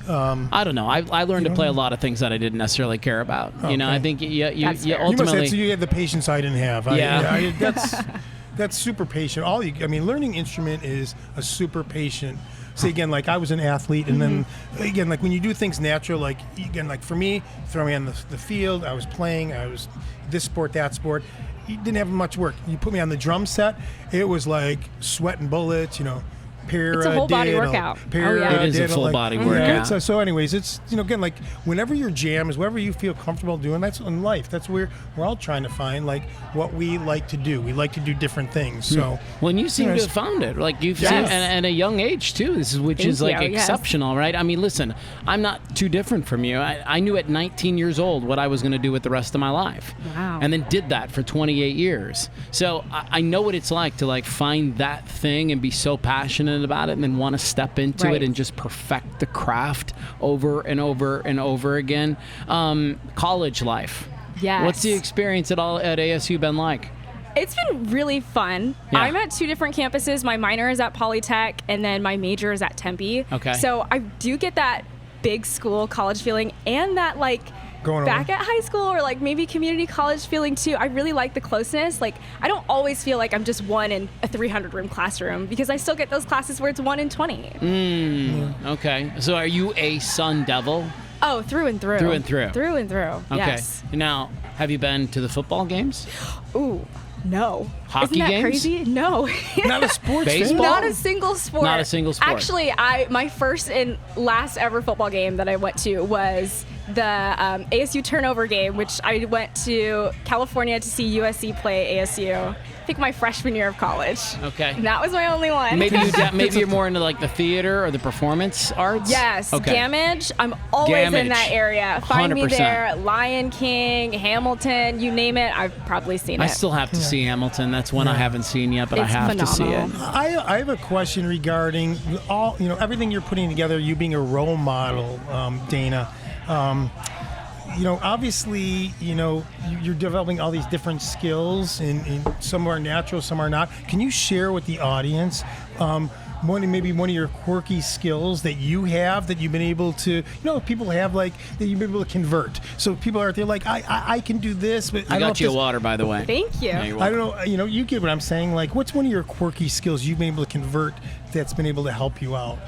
I don't know. I learned to play a lot of things that I didn't necessarily care about. You know, Okay. I think you That's fair. You must ultimately. have, so you have the patience I didn't have. Yeah. That's super patient. Learning instrument is a super patient. So again, like I was an athlete, and then again, like when you do things natural, like again, like for me, throw me on the field, I was playing, I was this sport, that sport. You didn't have much work. You put me on the drum set, it was like sweating bullets, It's a whole body workout. It is a full body workout. So anyways, it's again, like whenever your jam is whatever you feel comfortable doing, that's in life. That's where we're all trying to find like what we like to do. We like to do different things. So Well, and you seem to it's- have found it. Like you've Yes. seen, and at a young age too. Which Thank is like you, yes. exceptional, right? I mean, listen, I'm not too different from you. I knew at 19 years old what I was going to do with the rest of my life. Wow. And then did that for 28 years. So I know what it's like to like find that thing and be so passionate about it, and then want to step into Right. it and just perfect the craft over and over and over again. College life. Yes. What's the experience at ASU been like? It's been really fun. Yeah. I'm at 2 different campuses. My minor is at Polytech, and then my major is at Tempe. Okay. So I do get that big school college feeling, and that like Going back away. at high school or like maybe community college feeling too. I really like the closeness. Like I don't always feel like I'm just one in a 300-room classroom, because I still get those classes where it's 1 in 20. Okay. So are you a Sun Devil? Oh, through and through. Through and through. Through and through. Okay. Yes. Now, have you been to the football games? Ooh, no. Hockey Isn't that games? crazy? No. not a sports fan. Baseball? Not a single sport. Not a single sport. Actually, my first and last ever football game that I went to was the ASU turnover game, which I went to California to see USC play ASU. I think my freshman year of college. Okay. And that was my only one. Maybe you're more into like the theater or the performance arts. Yes, Okay. Gamage. I'm always Gamage. in that area. Find me 100%. there. Lion King, Hamilton, you name it. I've probably seen it. I still have to see Hamilton. That's one I haven't seen yet, but I It's have to see it. phenomenal. I have a question regarding everything you're putting together. You being a role model, Dayna. Obviously, you're developing all these different skills, and some are natural, some are not. Can you share with the audience maybe one of your quirky skills that you have that you've been able to, people have like that you've been able to convert? So people are out there like, I can do this, but I I don't know got if you a this- water, by the way. Thank you. Yeah, you're I welcome. don't know, you get what I'm saying. Like, what's one of your quirky skills you've been able to convert that's been able to help you out?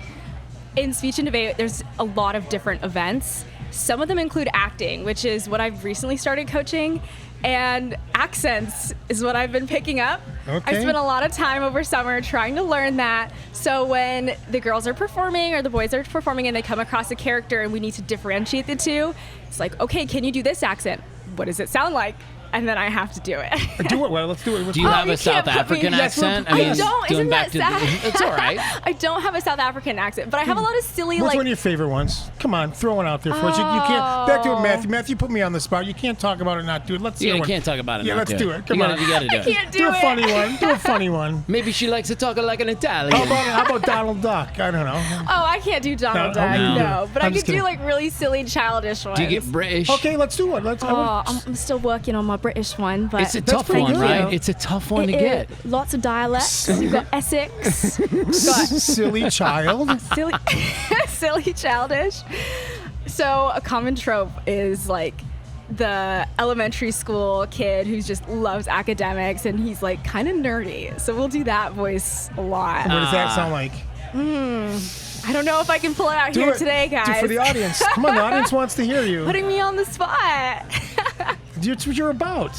In speech and debate, there's a lot of different events. Some of them include acting, which is what I've recently started coaching. and accents is what I've been picking up. Okay. I spent a lot of time over summer trying to learn that. So when the girls are performing or the boys are performing and they come across a character and we need to differentiate the two, it's like, okay, can you do this accent? What does it sound like? And then I have to do it. Do it well. Let's do it. Do you have you a South can't put me- African Yes, accent? I don't. going Isn't back that sad? It's all right. I don't have a South African accent, but I have a lot of silly, What's like, one of your favorite ones? Come on, throw one out there for us. You can't. Back to it, Matthew. Matthew, put me on the spot. You can't talk about it, and not do it. Let's Yeah, hear you one. can't talk about it. Yeah, not let's do it. Come you on. gotta, you gotta do I it. can't do Do a it. funny one. Do a funny one. Maybe she likes to talk like an Italian. How about Donald Duck? I don't know. Oh, I can't do Donald No, Duck, okay. no. But I'm I just could do kidding. like really silly, childish ones. Do you get British? Okay, let's do one. Let's. Oh, I'm still working on my British one, but It's a tough pretty one, good. right? It's a tough one to get. Lots of dialects. You've got Essex. You've got silly child. silly, silly, childish. So a common trope is like the elementary school kid who just loves academics and he's like kind of nerdy. So we'll do that voice a lot. What does that sound like? I don't know if I can pull it out Do here it. today, guys. Do it for the audience. Come on, the audience wants to hear you. Putting me on the spot. It's what you're about.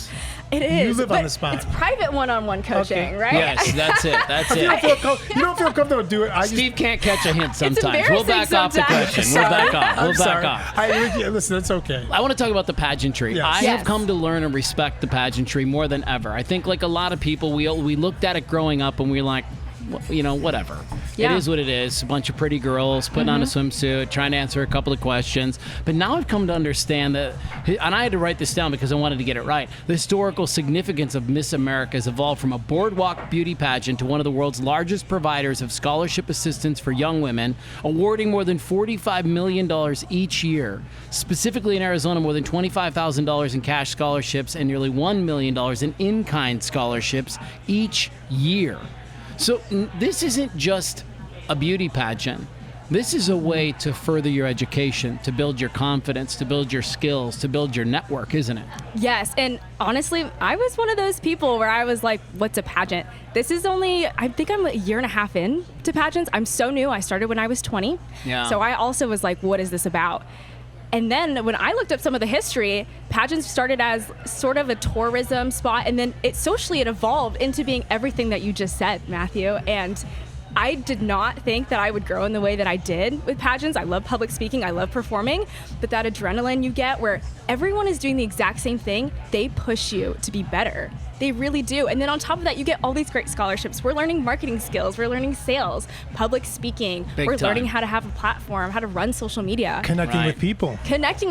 It is. You live on but the spot. It's private one-on-one coaching, Okay. right? Yes, that's it. That's You don't it. feel you don't feel comfortable to do it. Steve can't catch a hint sometimes. We'll back embarrassing off the sometimes. question. We'll back off. We'll I'm back sorry. off. Listen, that's okay. I want to talk about the pageantry. Yes. I have Yes. come to learn and respect the pageantry more than ever. I think, like a lot of people, we looked at it growing up and we were like, whatever. Yeah. It is what it is. A bunch of pretty girls putting on a swimsuit, trying to answer a couple of questions. But now I've come to understand that, and I had to write this down because I wanted to get it right, the historical significance of Miss America has evolved from a boardwalk beauty pageant to one of the world's largest providers of scholarship assistance for young women, awarding more than $45 million each year. Specifically in Arizona, more than $25,000 in cash scholarships and nearly $1 million in in-kind scholarships each year. So this isn't just a beauty pageant. This is a way to further your education, to build your confidence, to build your skills, to build your network, isn't it? Yes, and honestly, I was one of those people where I was like, what's a pageant? This is only, I think I'm a year and a half in to pageants. I'm so new. I started when I was 20. Yeah. So I also was like, what is this about? And then when I looked up some of the history, pageants started as sort of a tourism spot, and then it evolved into being everything that you just said, Matthew. And I did not think that I would grow in the way that I did with pageants. I love public speaking, I love performing, but that adrenaline you get where everyone is doing the exact same thing, they push you to be better. They really do. And then on top of that, you get all these great scholarships. We're learning marketing skills, we're learning sales, public speaking, we're learning how to have a platform, how to run social media. Connecting with people. Connecting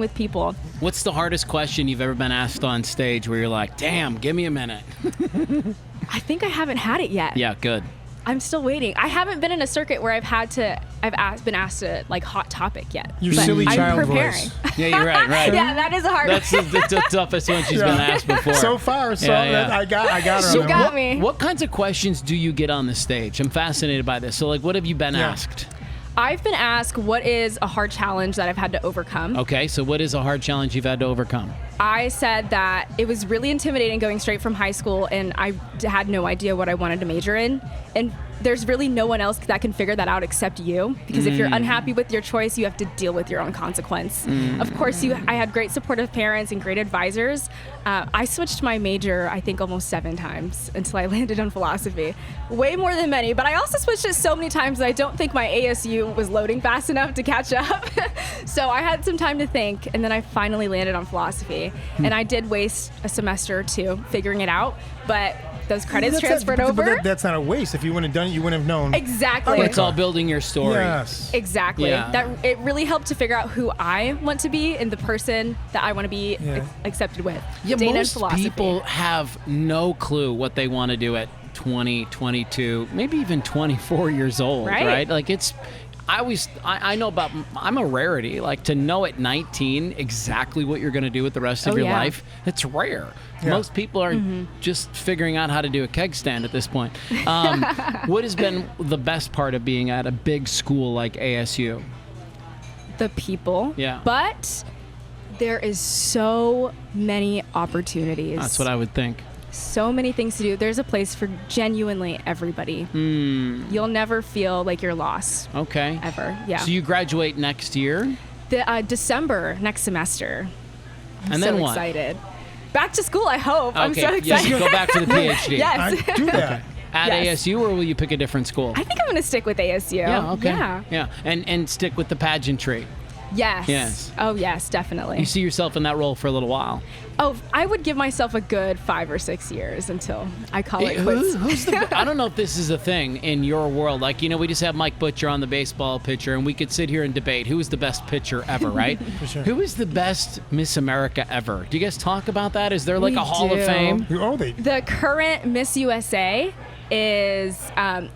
with people. What's the hardest question you've ever been asked on stage where you're like, damn, give me a minute? I think I haven't had it yet. Yeah, good. I'm still waiting. I haven't been in a circuit where been asked to like hot topic yet. Your but silly I'm child preparing. voice. Yeah, you're right. Yeah, that is a hard That's one. the toughest one she's been asked before. So far, Yeah. I got her. So on that got one. what, me. what kinds of questions do you get on the stage? I'm fascinated by this. So, like, what have you been Yeah. asked? I've been asked what is a hard challenge that I've had to overcome. Okay, so what is a hard challenge you've had to overcome? I said that it was really intimidating going straight from high school, and I had no idea what I wanted to major in. And there's really no one else that can figure that out except you, because if you're unhappy with your choice, you have to deal with your own consequence. Of course, I had great supportive parents and great advisors. I switched my major, I think, almost 7 times until I landed on philosophy. Way more than many, but I also switched it so many times that I don't think my ASU was loading fast enough to catch up. So I had some time to think, and then I finally landed on philosophy. And I did waste a semester or 2 figuring it out, but those credits transferred over. But that's not a waste. If you wouldn't have done it, you wouldn't have known. Exactly. It's all building your story. Yes. Exactly. Yeah. That it really helped to figure out who I want to be and the person that I want to be accepted with. Yeah, Dayna and most philosophy. people have no clue what they want to do at 20, 22, maybe even 24 years old, right? Like I know about, I'm a rarity. Like to know at 19 exactly what you're going to do with the rest of your life, it's rare. Yeah. Most people are just figuring out how to do a keg stand at this point. What has been the best part of being at a big school like ASU? The people. Yeah. But there is so many opportunities. That's what I would think. So many things to do. There's a place for genuinely everybody. You'll never feel like you're lost. Okay. Ever. Yeah. So you graduate next year? December next semester. And then so what? excited. Back to school, I hope. I'm so excited. Yes, go back to the PhD. Yes. I do that. At Yes. ASU, or will you pick a different school? I think I'm going to stick with ASU. Yeah, okay. Yeah. And stick with the pageantry. Yes. Yes. Oh, yes, definitely. You see yourself in that role for a little while. Oh, I would give myself a good 5 or 6 years until I call it quits. Who's the? I don't know if this is a thing in your world. Like, we just have Mike Butcher on the baseball pitcher, and we could sit here and debate who is the best pitcher ever, right? For sure. Who is the best Miss America ever? Do you guys talk about that? Is there like We a Hall of do. Fame? Who are they? The current Miss USA is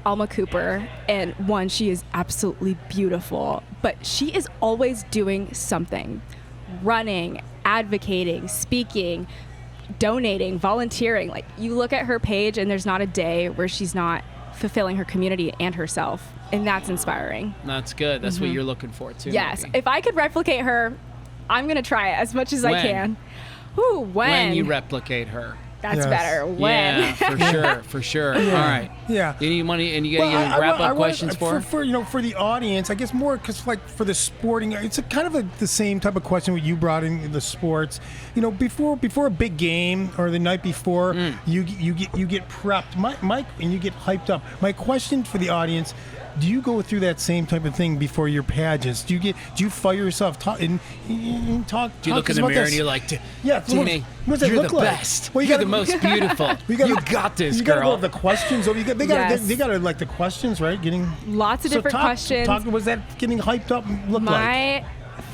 Alma Cooper, and one, she is absolutely beautiful, but she is always doing something. Running, advocating, speaking, donating, volunteering. Like, you look at her page and there's not a day where she's not fulfilling her community and herself, and that's inspiring. That's good. That's what you're looking for too. Yes, maybe. if I could replicate her, I'm gonna try it as much as I When? can. Ooh, When you replicate her. That's Yes. better. When? Yeah, for sure. All right. Yeah. You need money, and you got Well, any wrap I up want- questions for? for the audience, I guess more because like for the sporting, it's a kind of the same type of question what you brought in the sports. Before a big game or the night before, you get prepped, Mike, and you get hyped up. My question for the audience: do you go through that same type of thing before your pageants? Do you fire yourself talk? Do you look in the mirror and you're like, yeah, Dayna, what does it you're look the like? best. Well, you You're gotta- the most beautiful. You got this, You gotta girl. go with the questions. They gotta Yes. like the questions, right? Getting Lots of different questions. Was that getting hyped up? Look like My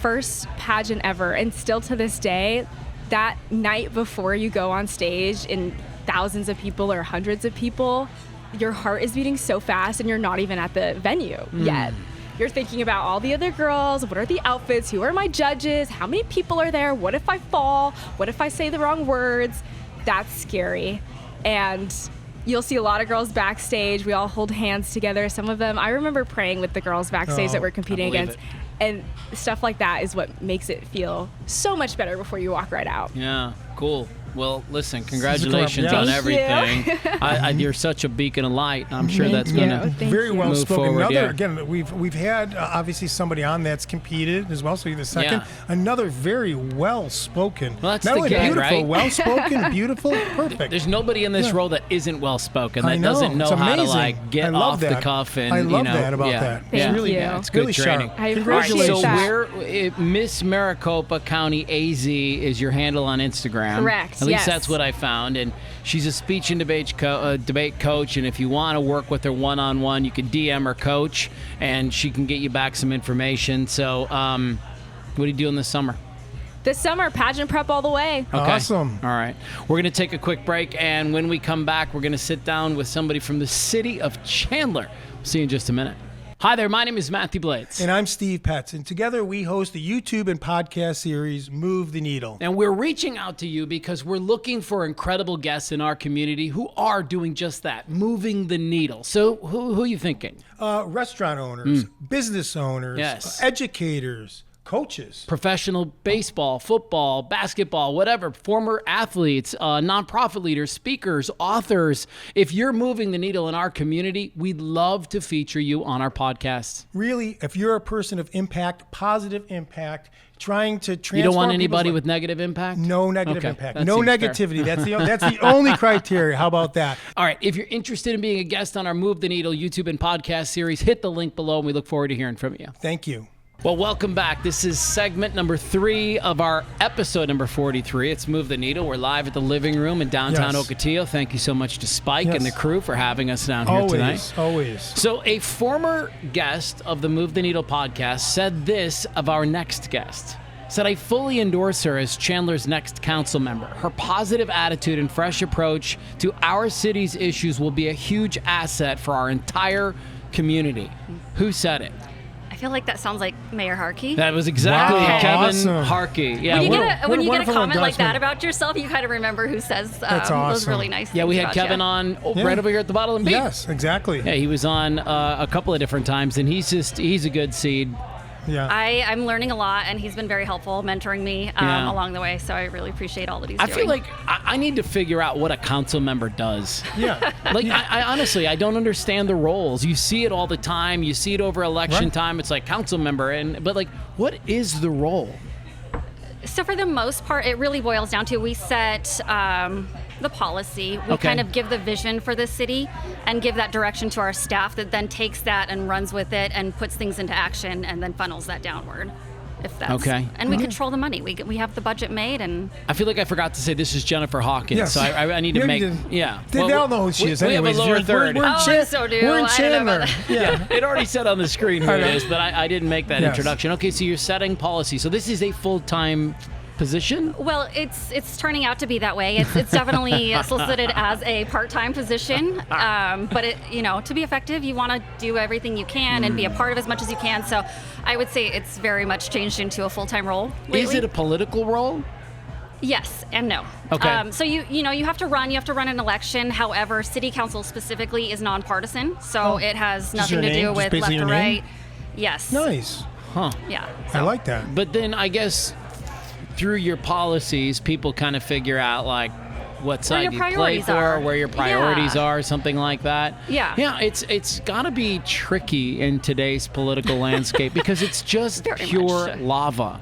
first pageant ever, and still to this day, that night before you go on stage in thousands of people or hundreds of people, your heart is beating so fast and you're not even at the venue yet. You're thinking about all the other girls. What are the outfits? Who are my judges? How many people are there? What if I fall? What if I say the wrong words? That's scary. And you'll see a lot of girls backstage. We all hold hands together. Some of them, I remember praying with the girls backstage that we're competing believe against. And stuff like that is what makes it feel so much better before you walk right out. Yeah, cool. Well, listen, congratulations Yeah. on Thank you. everything. You're such a beacon of light. I'm sure Thank that's you. going to Thank very you. well move spoken. forward. Another Yeah. again, we've had obviously somebody on that's competed as well. So you're the second. Yeah. Another very well spoken. Well, that's not the only gag, beautiful, right? well spoken, beautiful, perfect. There's nobody in this Yeah. role that isn't well spoken, I that know. doesn't know It's how to amazing. like I get love off the that. cuff and I love you know, that about yeah. that. Thank yeah. you. Yeah, it's good Really training. sharp. I appreciate Congratulations. So that. Miss Maricopa County AZ is your handle on Instagram. Correct, At least yes. that's what I found. And she's a speech and debate coach. And if you want to work with her one-on-one, you can DM her coach, and she can get you back some information. So, what are you doing this summer? This summer, pageant prep all the way. Okay. Awesome. All right. We're going to take a quick break, and when we come back, we're going to sit down with somebody from the city of Chandler. See you in just a minute. Hi there, my name is Mathew Blades. And I'm Steve Petz, and together we host the YouTube and podcast series Move the Needle. And we're reaching out to you because we're looking for incredible guests in our community who are doing just that, moving the needle. So who are you thinking? Restaurant owners, business owners, Yes. Educators, coaches. Professional baseball, football, basketball, whatever, former athletes, nonprofit leaders, speakers, authors. If you're moving the needle in our community, we'd love to feature you on our podcast. Really, if you're a person of impact, positive impact, trying to transform You don't want people's anybody lives- with negative impact? No negative Okay, impact. that No seems fair. negativity. That's the only criteria. How about that? All right, if you're interested in being a guest on our Move the Needle YouTube and podcast series, hit the link below, and we look forward to hearing from you. Thank you. Well, welcome back. This is segment number 3 of our episode number 43. It's Move the Needle. We're live at the living room in downtown Yes. Ocotillo. Thank you so much to Spike and the Yes. crew for having us down here tonight. Always. So a former guest of the Move the Needle podcast said this of our next guest. Said, I fully endorse her as Chandler's next council member. Her positive attitude and fresh approach to our city's issues will be a huge asset for our entire community. Who said it? I feel like that sounds like Mayor Harkey. That was exactly Wow, Kevin awesome. Harkey. Yeah, when you we're- get a, when you get a wonderful comment like that endorsement. about yourself, you kind of remember who says That's those awesome. really nice things yeah, we had about Kevin you. on Yeah. right over here at the Bottle and Beat. Yes, exactly. Yeah, he was on a couple of different times, and he's a good seed. Yeah. I'm learning a lot, and he's been very helpful, mentoring me Yeah. along the way. So I really appreciate all that he's I doing. feel like I need to figure out what a council member does. yeah. Like, I honestly, I don't understand the roles. You see it all the time. You see it over election Right. time. It's like council member, but like, what is the role? So for the most part, it really boils down to we set the policy. We Okay. kind of give the vision for the city and give that direction to our staff that then takes that and runs with it and puts things into action and then funnels that downward. If that's Okay. And we control the money. We have the budget made and I feel like I forgot to say this is Jennifer Hawkins. Yes. So I need to Yeah, make. you did. Yeah. They all know who she is. We have a Anyways, lower third. We're in Oh, so do. We're in I don't know about Chandler. that. Yeah. It already said on the screen who I it know. is, but I didn't make that Yes. introduction. Okay, so you're setting policy. So this is a full-time position? well, it's turning out to be that way. It's definitely solicited as a part-time position, but to be effective, you want to do everything you can and be a part of as much as you can. So, I would say it's very much changed into a full-time role. Is lately. it a political role? Yes and no. Okay. So you have to run an election. However, city council specifically is nonpartisan, so it has Just nothing your to name? do Just with basically left or your name? right. Yes. Nice. Huh. Yeah. I like that. But then I guess through your policies, people kind of figure out like what side your you play priorities for, are. where your priorities Yeah. are, something like that. Yeah. Yeah, it's got to be tricky in today's political landscape because it's just Very much pure so. lava.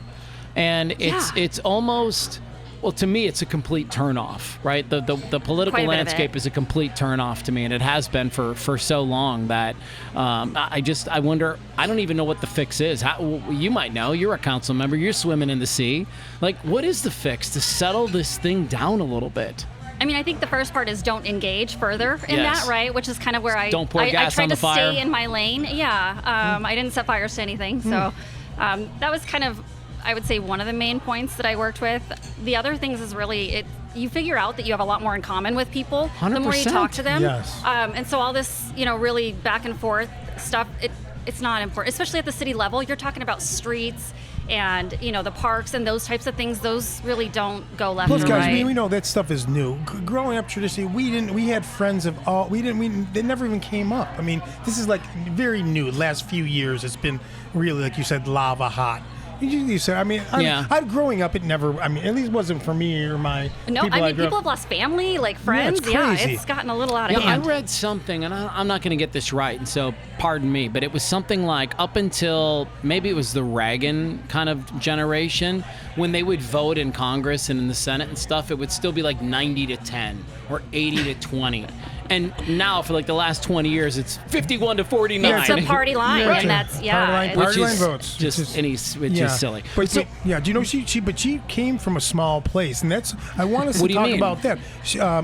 And Yeah. it's almost, well, to me, it's a complete turnoff, right? The political Quite a bit of landscape it. is a complete turnoff to me, and it has been for so long that I wonder. I don't even know what the fix is. You might know. You're a council member. You're swimming in the sea. Like, what is the fix to settle this thing down a little bit? I mean, I think the first part is don't engage further in Yes. that, right? Which is kind of where Don't pour I gas tried on the to fire. stay in my lane. Yeah, I didn't set fires to anything, so that was kind of, I would say, one of the main points that I worked with. The other things is really you figure out that you have a lot more in common with people the more you 100%. talk to them. Yes. And so all this, really back and forth stuff, it's not important, especially at the city level. You're talking about streets and the parks and those types of things. Those really don't go left Plus, or guys, right. we know that stuff is new. Growing up traditionally, we had friends of all. They never even came up. I mean, this is like very new. The last few years, it's been really, like you said, lava hot. You said, I mean, Yeah. growing up, it never. I mean, at least wasn't for me or my. No, people I mean, grew people up- have lost family, like friends. it's Yeah, crazy. it's gotten a little out of Yeah, I hand. read something, and I'm not going to get this right, and so pardon me, but it was something like up until maybe it was the Reagan kind of generation, when they would vote in Congress and in the Senate and stuff, it would still be like 90-10 or 80-20. And now, for like the last 20 years, it's 51-49. Yeah, It's a party line, Yeah. and that's Party Which line is votes. just silly. But So- do you know she came from a small place, and that's I want us What to do you talk mean? about that.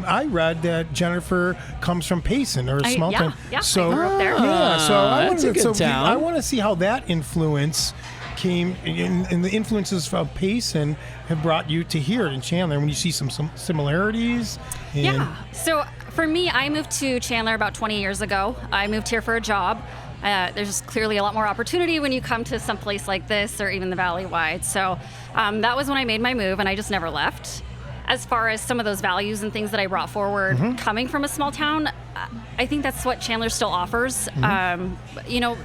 I read that Jennifer comes from Payson or a small yeah, town. yeah, I So grew up there. yeah, so I that's wanted a good so town. I want to see how that influence came and the influences of Payson have brought you to here in Chandler when you see some similarities. And Yeah. So for me, I moved to Chandler about 20 years ago. I moved here for a job. There's clearly a lot more opportunity when you come to some place like this or even the Valley-wide. So that was when I made my move, and I just never left. As far as some of those values and things that I brought forward coming from a small town, I think that's what Chandler still offers.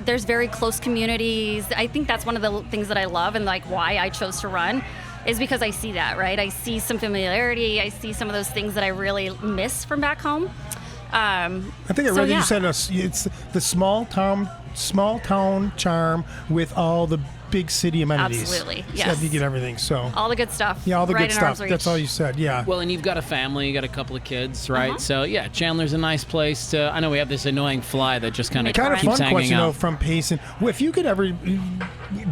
There's very close communities. I think that's one of the things that I love and like why I chose to run is because I see that, right? I see some familiarity. I see some of those things that I really miss from back home. I think I read that you said it's the small town charm with all the big city amenities. Absolutely, So yes. you get everything. So All the good stuff. yeah, all the right good in arm's stuff. That's reach. all you said. Yeah. Well, and you've got a family, you got a couple of kids, right? Uh-huh. So yeah, Chandler's a nice place to. I know we have this annoying fly that just kind of Kind of keeps fun hanging question out. though from Payson. Well, if you could ever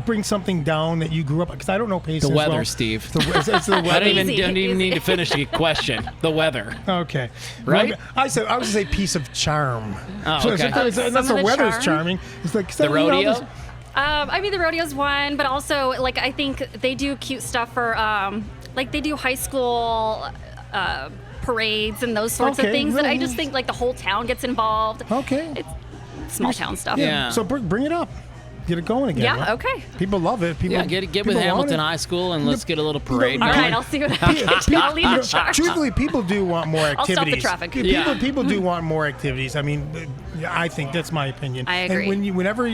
bring something down that you grew up, because I don't know Payson. The as weather, well. Steve. It's the I weather. don't Easy, even easy. need to finish the question. The weather. Okay. Right? Well, I was gonna say piece of charm. Oh, So okay. that's Some the of the weather's charm? charming. It's like The rodeo. The rodeo's one, but also like I think they do cute stuff for like they do high school parades and those sorts of Okay, things that I really just nice. think like the whole town gets involved. Okay. It's small town stuff. Yeah. So bring it up. Get it going again. Yeah, huh? okay. People love it. People Yeah, get with people want Hamilton it. High School and let's get a little parade All going. right, I'll see what I can do. I'll lead the charge. Truthfully, people do want more I'll activities. stop the traffic. Yeah. People do want more activities. I mean, I think that's my opinion. I agree. And whenever,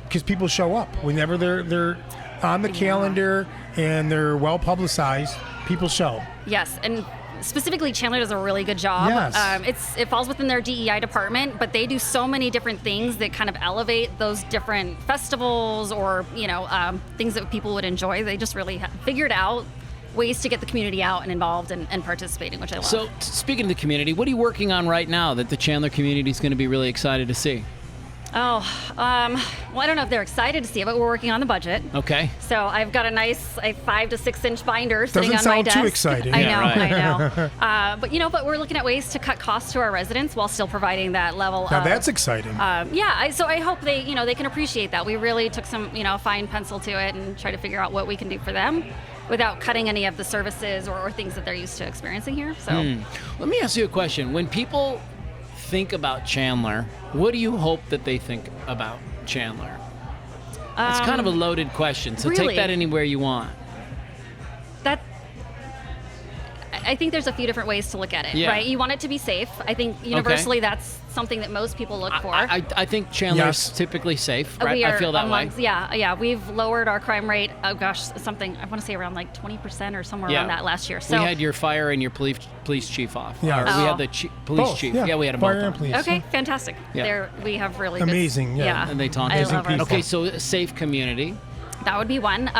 because people show up, whenever they're on the calendar and they're well publicized, people show. Yes, and specifically Chandler does a really good job. Yes. It falls within their DEI department, but they do so many different things that kind of elevate those different festivals or things that people would enjoy. They just really figured out ways to get the community out and involved and participating, which I love. So, speaking of the community, what are you working on right now that the Chandler community is going to be really excited to see? Well, I don't know if they're excited to see it, but we're working on the budget. Okay. So I've got a nice 5 to 6 inch binder sitting Doesn't on my sound desk. too exciting. I Yeah, know, I know. But we're looking at ways to cut costs to our residents while still providing that level. Now of, that's exciting. So I hope they can appreciate that. We really took some fine pencil to it and try to figure out what we can do for them without cutting any of the services or things that they're used to experiencing here. So Let me ask you a question. When people think about Chandler, what do you hope that they think about Chandler? It's kind of a loaded question, so really? take that anywhere you want. I think there's a few different ways to look at it, Yeah. right? You want it to be safe. I think universally that's something that most people look for. I think Chandler's Yes. typically safe, right? We are I feel that way. Yeah. We've lowered our crime rate. Oh gosh, something I want to say around like 20% or somewhere around that last year. So we had your fire and your police chief off. Yeah. Or we had the police Both, chief. yeah. We had them Fire both and on. police. okay, fantastic. Yeah. We have really Amazing, Good, yeah. And they talk. I Amazing love our people. Okay, so a safe community. That would be one.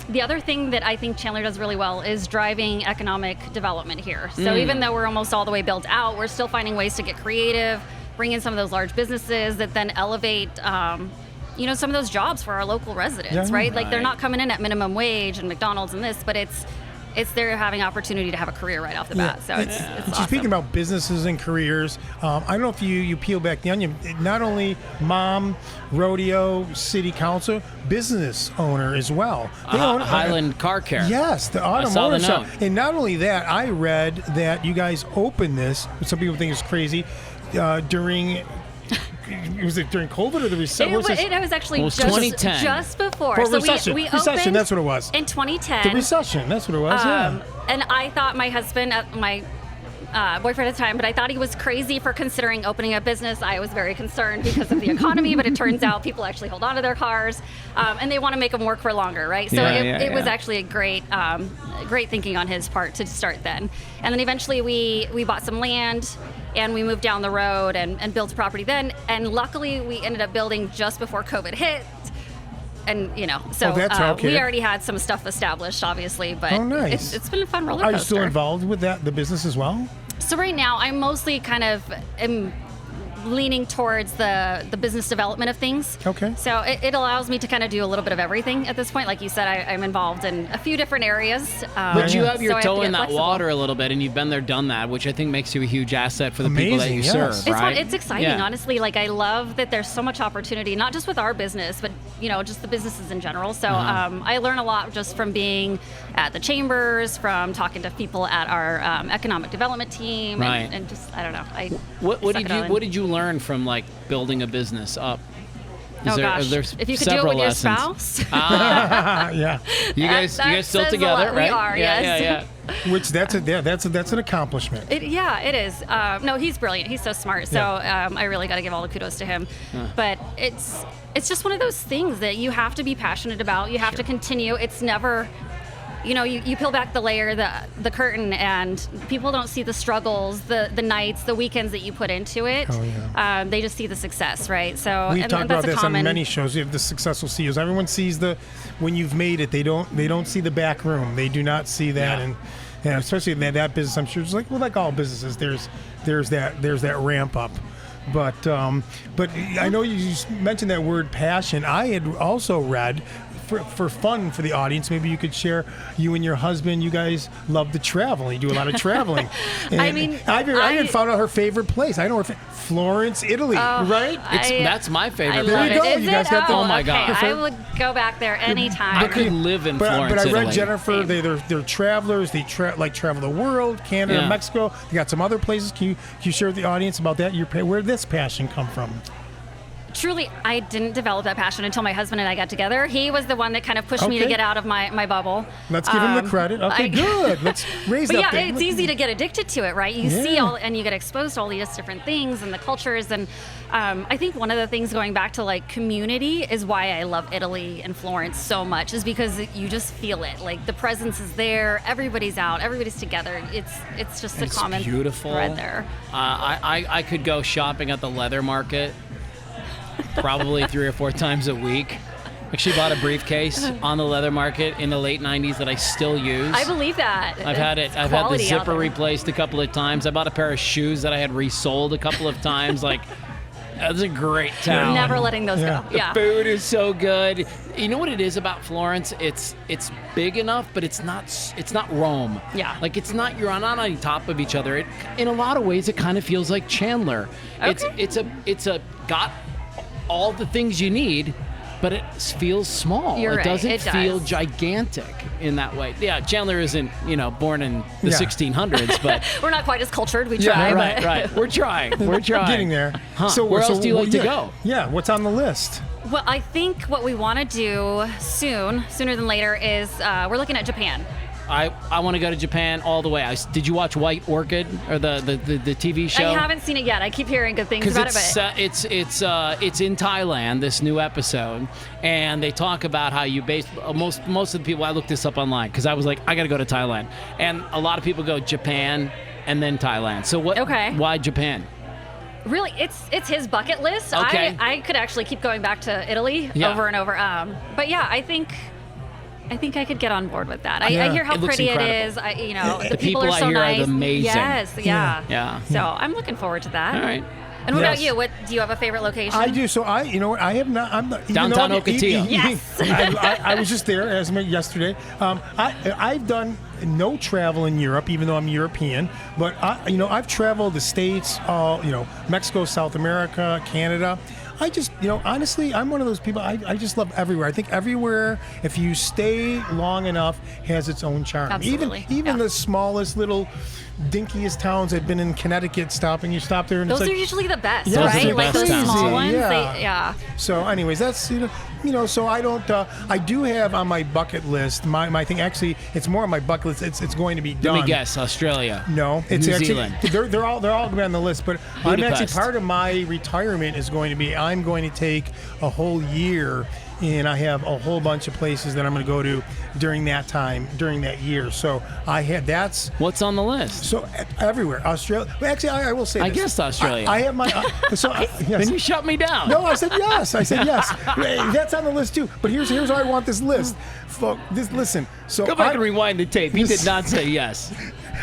The other thing that I think Chandler does really well is driving economic development here. So even though we're almost all the way built out, we're still finding ways to get creative, bring in some of those large businesses that then elevate, some of those jobs for our local residents, Yeah. right? Like they're Right. not coming in at minimum wage and McDonald's and this, but it's they're having opportunity to have a career right off the bat. So it's awesome. Speaking about businesses and careers, I don't know if you peel back the onion. Not only mom, rodeo, city council, business owner as well. They own Highland Car Care. Yes, the I saw the automotive shop. note. And not only that, I read that you guys opened this. Some people think it's crazy during. Was it during COVID or the recession? It was actually Well, it was just 2010. just before. For so recession. we Recession, opened that's what it was. in 2010. The recession, that's what it was, yeah. And I thought my husband, my boyfriend at the time, but I thought he was crazy for considering opening a business. I was very concerned because of the economy, but it turns out people actually hold on to their cars, and they want to make them work for longer, right? So it was actually a great thinking on his part to start then. And then eventually we bought some land, and we moved down the road and built a property then. And luckily, we ended up building just before COVID hit. And, so that's okay. we already had some stuff established, obviously, but nice. it's been a fun roller coaster. Are you still involved with the business as well? So right now, I'm mostly kind of leaning towards the business development of things. Okay. So it allows me to kind of do a little bit of everything at this point. Like you said, I'm involved in a few different areas. But you have so your I to toe get in that flexible. water a little bit, and you've been there, done that, which I think makes you a huge asset for the people that Amazing, you yes. serve, It's right? fun. It's exciting, Yeah. honestly. Like I love that there's so much opportunity, not just with our business, but just the businesses in general. So I learn a lot just from being at the chambers, from talking to people at our economic development team, Right. and just I don't know. I What suck did it all you in. What did you learn from like building a business up? Oh gosh! There's If you could do it several with your lessons. spouse, Yeah. You guys that still says a together, lot. We right? are, yeah, yes. yeah. Which that's an accomplishment. it is. No, he's brilliant. He's so smart. So I really got to give all the kudos to him. But it's just one of those things that you have to be passionate about. You have to continue. It's never. You peel back the layer, the curtain, and people don't see the struggles, the nights, the weekends that you put into it. Oh, yeah. They just see the success, right? So We've and talked that's about a this common. on many shows. You have the successful CEOs. Everyone sees when you've made it. They don't see the back room. They do not see that, and especially in that business. I'm sure it's like all businesses. There's that ramp up. But I know you mentioned that word passion. I had also read. For fun for the audience, maybe you could share. You and your husband, you guys love to travel. You do a lot of traveling. And I even found out her favorite place. I know her Florence, Italy, right? That's my favorite I place. love There you go. it. You Is guys it? got the- Oh my okay. God. I would go back there anytime. I could live in Florence, But I read Italy. Jennifer. They're travelers. They travel the world, Canada, Yeah. Mexico. They got some other places. Can you share with the audience about that? Where did this passion come from? Truly, I didn't develop that passion until my husband and I got together. He was the one that kind of pushed me to Okay. get out of my bubble. Let's give him the credit. Okay, good. Let's raise But that. yeah, thing. it's easy to get addicted to it, right? You see Yeah. and you get exposed to all these different things and the cultures. And I think one of the things going back to like community is why I love Italy and Florence so much, is because you just feel it. Like the presence is there. Everybody's out. Everybody's together. It's just a It's common beautiful. thread there. I could go shopping at the leather market probably 3 or 4 times a week. Actually bought a briefcase on the leather market in the late 90s that I still use. I believe that. I've had it. I've had the zipper replaced a couple of times. I bought a pair of shoes that I had resold a couple of times. Like, that's a great town. Never letting those go. The food is so good. You know what it is about Florence? It's big enough, but it's not Rome. Yeah. Like you're not on top of each other. In a lot of ways, it kind of feels like Chandler. Okay. It's got all the things you need, but it feels small. You're right. Doesn't It feel does. gigantic in that way. Yeah, Chandler isn't, born in the 1600s, but We're not quite as cultured. We try. right. We're trying. We're Getting there. Huh. Where else do you like to go? Yeah, what's on the list? Well, I think what we want to do sooner than later, is we're looking at Japan. I want to go to Japan all the way. Did you watch White Orchid or the TV show? I haven't seen it yet. I keep hearing good things about it. But it's in Thailand, this new episode, and they talk about how you base most of the people. I looked this up online because I was like, I got to go to Thailand, and a lot of people go Japan and then Thailand. So what? Okay. Why Japan? Really, it's his bucket list. Okay. I could actually keep going back to Italy over and over. But yeah, I think I could get on board with that. I hear how It looks pretty incredible. it is. The people are I so hear are nice. amazing. Yes, Yeah. So I'm looking forward to that. All right. And what Yes. about you? What do you have a favorite location? I do. So I have not. I'm not. even Downtown though Ocotillo. Yes. I was just there as yesterday. I've done no travel in Europe, even though I'm European. But I've traveled the States, Mexico, South America, Canada. I just, honestly, I'm one of those people. I just love everywhere. I think everywhere, if you stay long enough, has its own charm. Absolutely. Even the smallest little dinkiest towns. I've been in Connecticut. You stop there, and Those it's are like, usually the best, Yeah, right? those are Like the those best small towns. ones. Yeah. So, anyways, that's so I don't. I do have on my bucket list. My thing actually, it's more on my bucket list. It's going to be done. Let me guess. Australia. No, it's New actually Zealand. they're all going to be on the list. But I'm Budapest. actually part of my retirement is going to be I'm going to take a whole year, and I have a whole bunch of places that I'm going to go to during that year. So that's What's on the list? so everywhere. Australia. Well, actually, I will say I this. guessed Australia. I have my yes. Then you shut me down. No, I said yes. That's on the list too. But here's how I want this list. Listen. So Go back and rewind the tape. He did not say yes.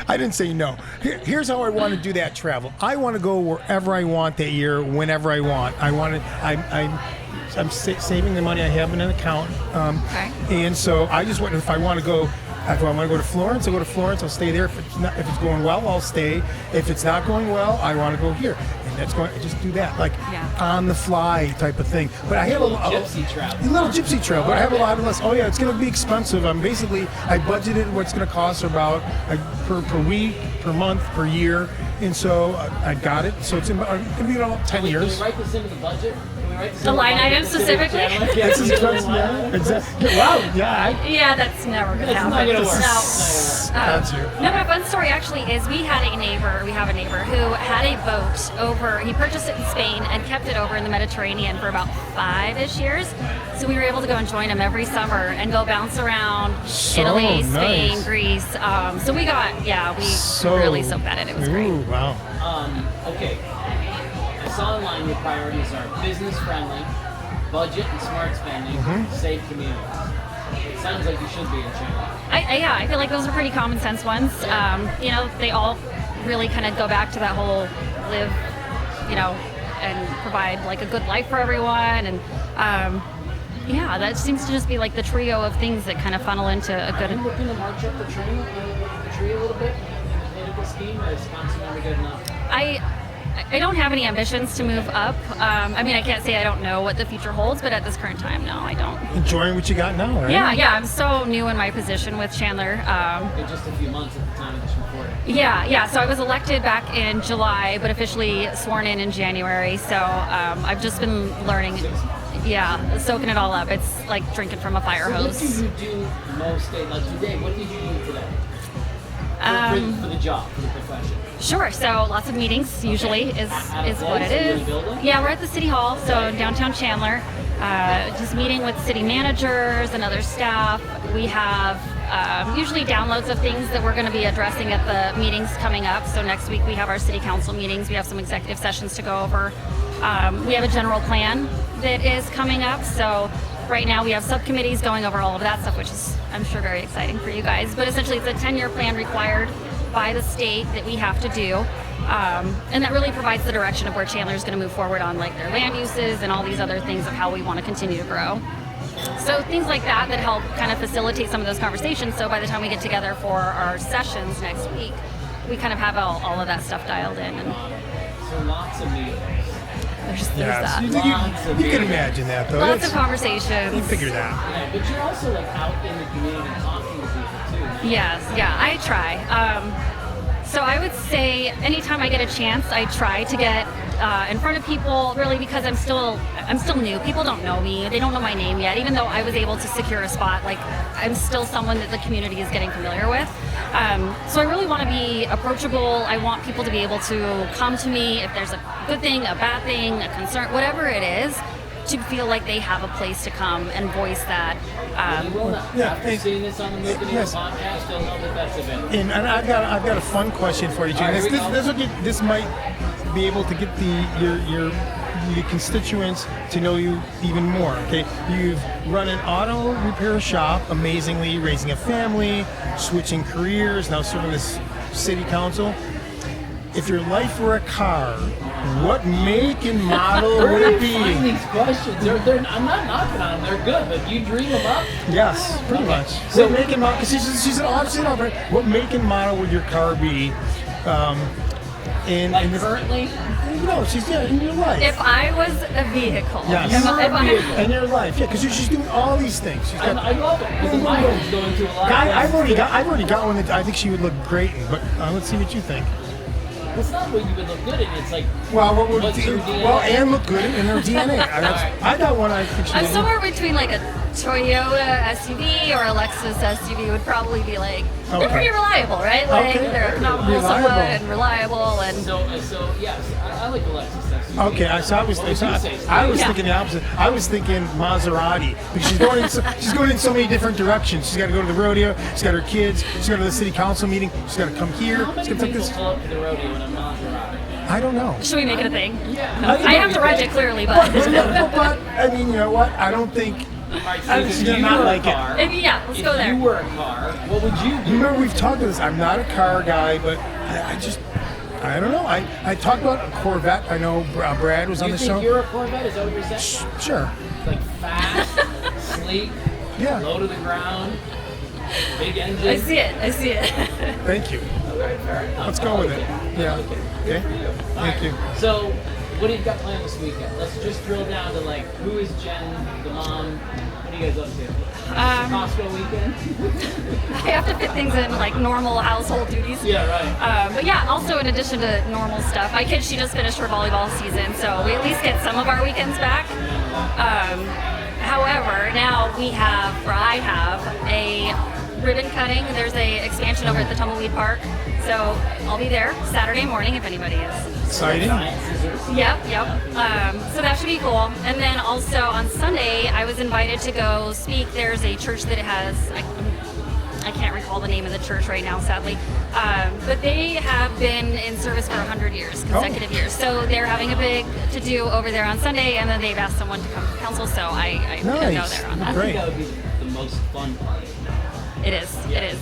I didn't say no. Here's how I want to do that travel. I want to go wherever I want that year, whenever I want. I'm saving the money I have in an account, and so I just want. If I want to go to Florence, I'll go to Florence. I'll stay there. If it's going well, I'll stay. If it's not going well, I want to go here, and that's going. I just do that, like on the fly type of thing. But I have a gypsy travel. little gypsy travel. But I have a lot of less. Oh yeah, it's going to be expensive. I budgeted what's going to cost about per week, per month, per year, and so I got it. So it's going to be about 10 years. Can we write this into the budget? The line item specifically? This is expensive. Yeah, exactly. Wow. Yeah. Yeah, that's never going to happen. not gonna work. That's you. No, but a fun story actually is we have a neighbor who had a boat over, he purchased it in Spain and kept it over in the Mediterranean for about 5-ish years. So we were able to go and join him every summer and go bounce around Italy, Spain, nice. Greece. So we really soaked that in. It was great. Ooh, wow. Okay. I saw online your priorities are business friendly, budget and smart spending, safe communities. It sounds like you should be in Chandler. I feel like those are pretty common sense ones. They all really kind of go back to that whole live, and provide like a good life for everyone. And that seems to just be like the trio of things that kind of funnel into a good. Are you looking to march up the tree a little bit in the political scheme, or is Wisconsin never good enough? I don't have any ambitions to move up. I can't say I don't know what the future holds, but at this current time, no, I don't. Enjoying what you got now, right? Yeah, I'm so new in my position with Chandler. In just a few months at the time of this recording. Yeah, so I was elected back in July, but officially sworn in January, so I've just been learning, soaking it all up. It's like drinking from a fire hose. So what do you do most days? Like today, what did you do today? For the job, for the profession? Sure. So lots of meetings usually is what it is. Yeah, we're at the City Hall, so downtown Chandler. Just meeting with city managers and other staff. We have usually downloads of things that we're going to be addressing at the meetings coming up. So next week we have our city council meetings. We have some executive sessions to go over. We have a general plan that is coming up. So Right now we have subcommittees going over all of that stuff, which is, I'm sure, very exciting for you guys. But essentially it's a 10-year plan required by the state that we have to do. And that really provides the direction of where Chandler is going to move forward on like their land uses and all these other things of how we want to continue to grow. So things like that help kind of facilitate some of those conversations. So by the time we get together for our sessions next week, we kind of have all of that stuff dialed in. And So lots of meetings. there's Yes. that. You can imagine that, though. Lots of You conversations. figure it out. Yeah, but you're also like out in the community talking to people too. Yes, yeah, I try. So I would say anytime I get a chance, I try to get in front of people, really, because I'm still new. People don't know me. They don't know my name yet. Even though I was able to secure a spot, like I'm still someone that the community is getting familiar with. So I really want to be approachable. I want people to be able to come to me if there's a good thing, a bad thing, a concern, whatever it is, to feel like they have a place to come and voice that. After seeing this on the Movie yes. podcast, you'll know that that's a bit. And I've got a fun question for you, Jen. This might be able to get your constituents to know you even more. Okay, you've run an auto repair shop amazingly, raising a family, switching careers, now serving this city council. If your life were a car, what make and model would it be? Find these questions. I'm not knocking on them. They're good, but you dream them up. Yes, pretty much. So- What make and model? Because she's an opposite of it. What make and model would your car be? Like currently? No, she's in your life. If I was a vehicle, Yes. In your life, yeah, because she's doing all these things. She's got, I love it. Because my head's going through a lot. I've already got one that I think she would look great in. But let's see what you think. It's not what you would look good in. It's like, Well, what would what's her DNA? well, and look good in her DNA. I got one. I think she I'm would somewhere between like a Toyota SUV or a Lexus SUV would probably be like, they're Okay. pretty reliable, right? Like Okay. they're economical Reliable. somewhat and reliable and So yes, I like the Lexus SUV. Okay, I was thinking the opposite. I was thinking Maserati because she's going in so many different directions. She's got to go to the rodeo. She's got her kids. She's got to the city council meeting. She's got to come here. How She's many got to take people this. pull up to the rodeo in a Maserati? I don't know. should we make it a thing? Yeah. I have to rent it clearly, but But I mean, you know what? I don't think. Alright, I so just if did you not were like a it. car, yeah, let's go if there. you were a car, what would you do? Remember, we've talked about this. I'm not a car guy, but I don't know. I talked about a Corvette. I know Brad was on You the think show. you're a Corvette? Is that what you're saying? Sure. Like fast, sleek, Yeah. low to the ground, big engine. I see it. Thank you. Okay, fair enough. Let's go with it. Yeah. Okay. Okay. Thank you. So, what do you got planned this weekend? Let's just drill down to like, who is Jen, the mom? What are you guys up to? Costco weekend? I have to fit things in like normal household duties. Yeah, right. But yeah, also in addition to normal stuff, my kid, she just finished her volleyball season, so we at least get some of our weekends back. However, now I have a ribbon cutting. There's a expansion over at the Tumbleweed Park, so I'll be there Saturday morning if anybody is. Exciting. Yep. So that should be cool. And then also on Sunday, I was invited to go speak. There's a church that has, I can't recall the name of the church right now, sadly, but they have been in service for 100 years, consecutive years. So they're having a big to-do over there on Sunday, and then they've asked someone to come to council, so I could go Nice. there on I that. think that would be the most fun part. It is,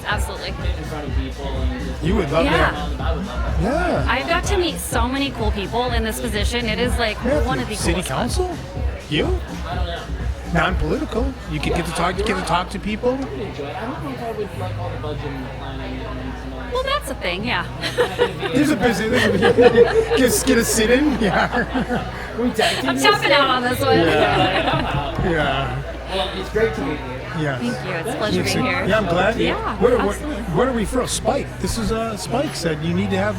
absolutely. Get in front of people and just You would love Yeah. that. I would love that. Yeah. I've got to meet so many cool people in this position. It is like one of the City coolest ones. council? You? I don't know. Non-political? You could get to talk to people? I would enjoy it. I don't know if I would like all the budget and the planning and some other Well, that's a thing, yeah. There's a business. Get a sit-in? Yeah. I'm tapping out on this one. Yeah. Well, it's great to meet you. Yeah. Thank you. It's a pleasure being here. Yeah, I'm glad. Yeah, absolutely. What are we from? Spike. This is Spike said you need to have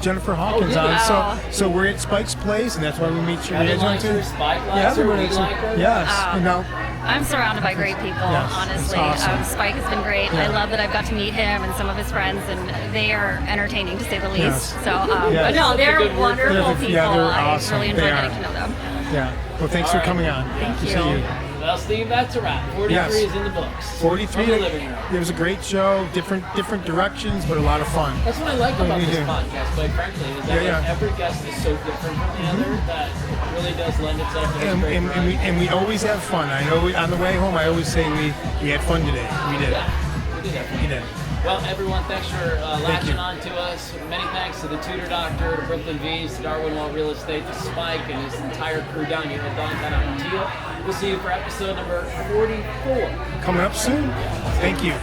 Jennifer Hawkins yeah. on. So we're at Spike's place, and that's why we meet you. Evan likes her, Spike likes her, everybody we like her. Yes. Oh. And now, I'm surrounded by great people, Yes, honestly. it's awesome. Spike has been great. Yeah. I love that I've got to meet him and some of his friends, and they are entertaining to say the least. Yes. So, Yes. but no, they're Good word. wonderful people. Yeah, they're I awesome. really They enjoy are. getting to know them. yeah. Well, thanks for coming on. Thank Good to you. see you. Well, Steve, that's a wrap. 43 Yes. is in the books. 43. From the living room. It was a great show. Different directions, but a lot of fun. That's what I like about this Yeah. podcast, quite frankly, is that Yeah, like, yeah. every guest is so different from the other that it really does lend itself to this great variety. And we always have fun. I know on the way home I always say we had fun today. We did. Yeah, we did have fun. We did. Well, everyone, thanks for latching you. on to us. Many thanks to the Tutor Doctor, to Brooklyn V's, to Darwin Wall Real Estate, to Spike and his entire crew down here at Downtown Untitled. We'll see you for episode number 44. Coming up soon. Thank you.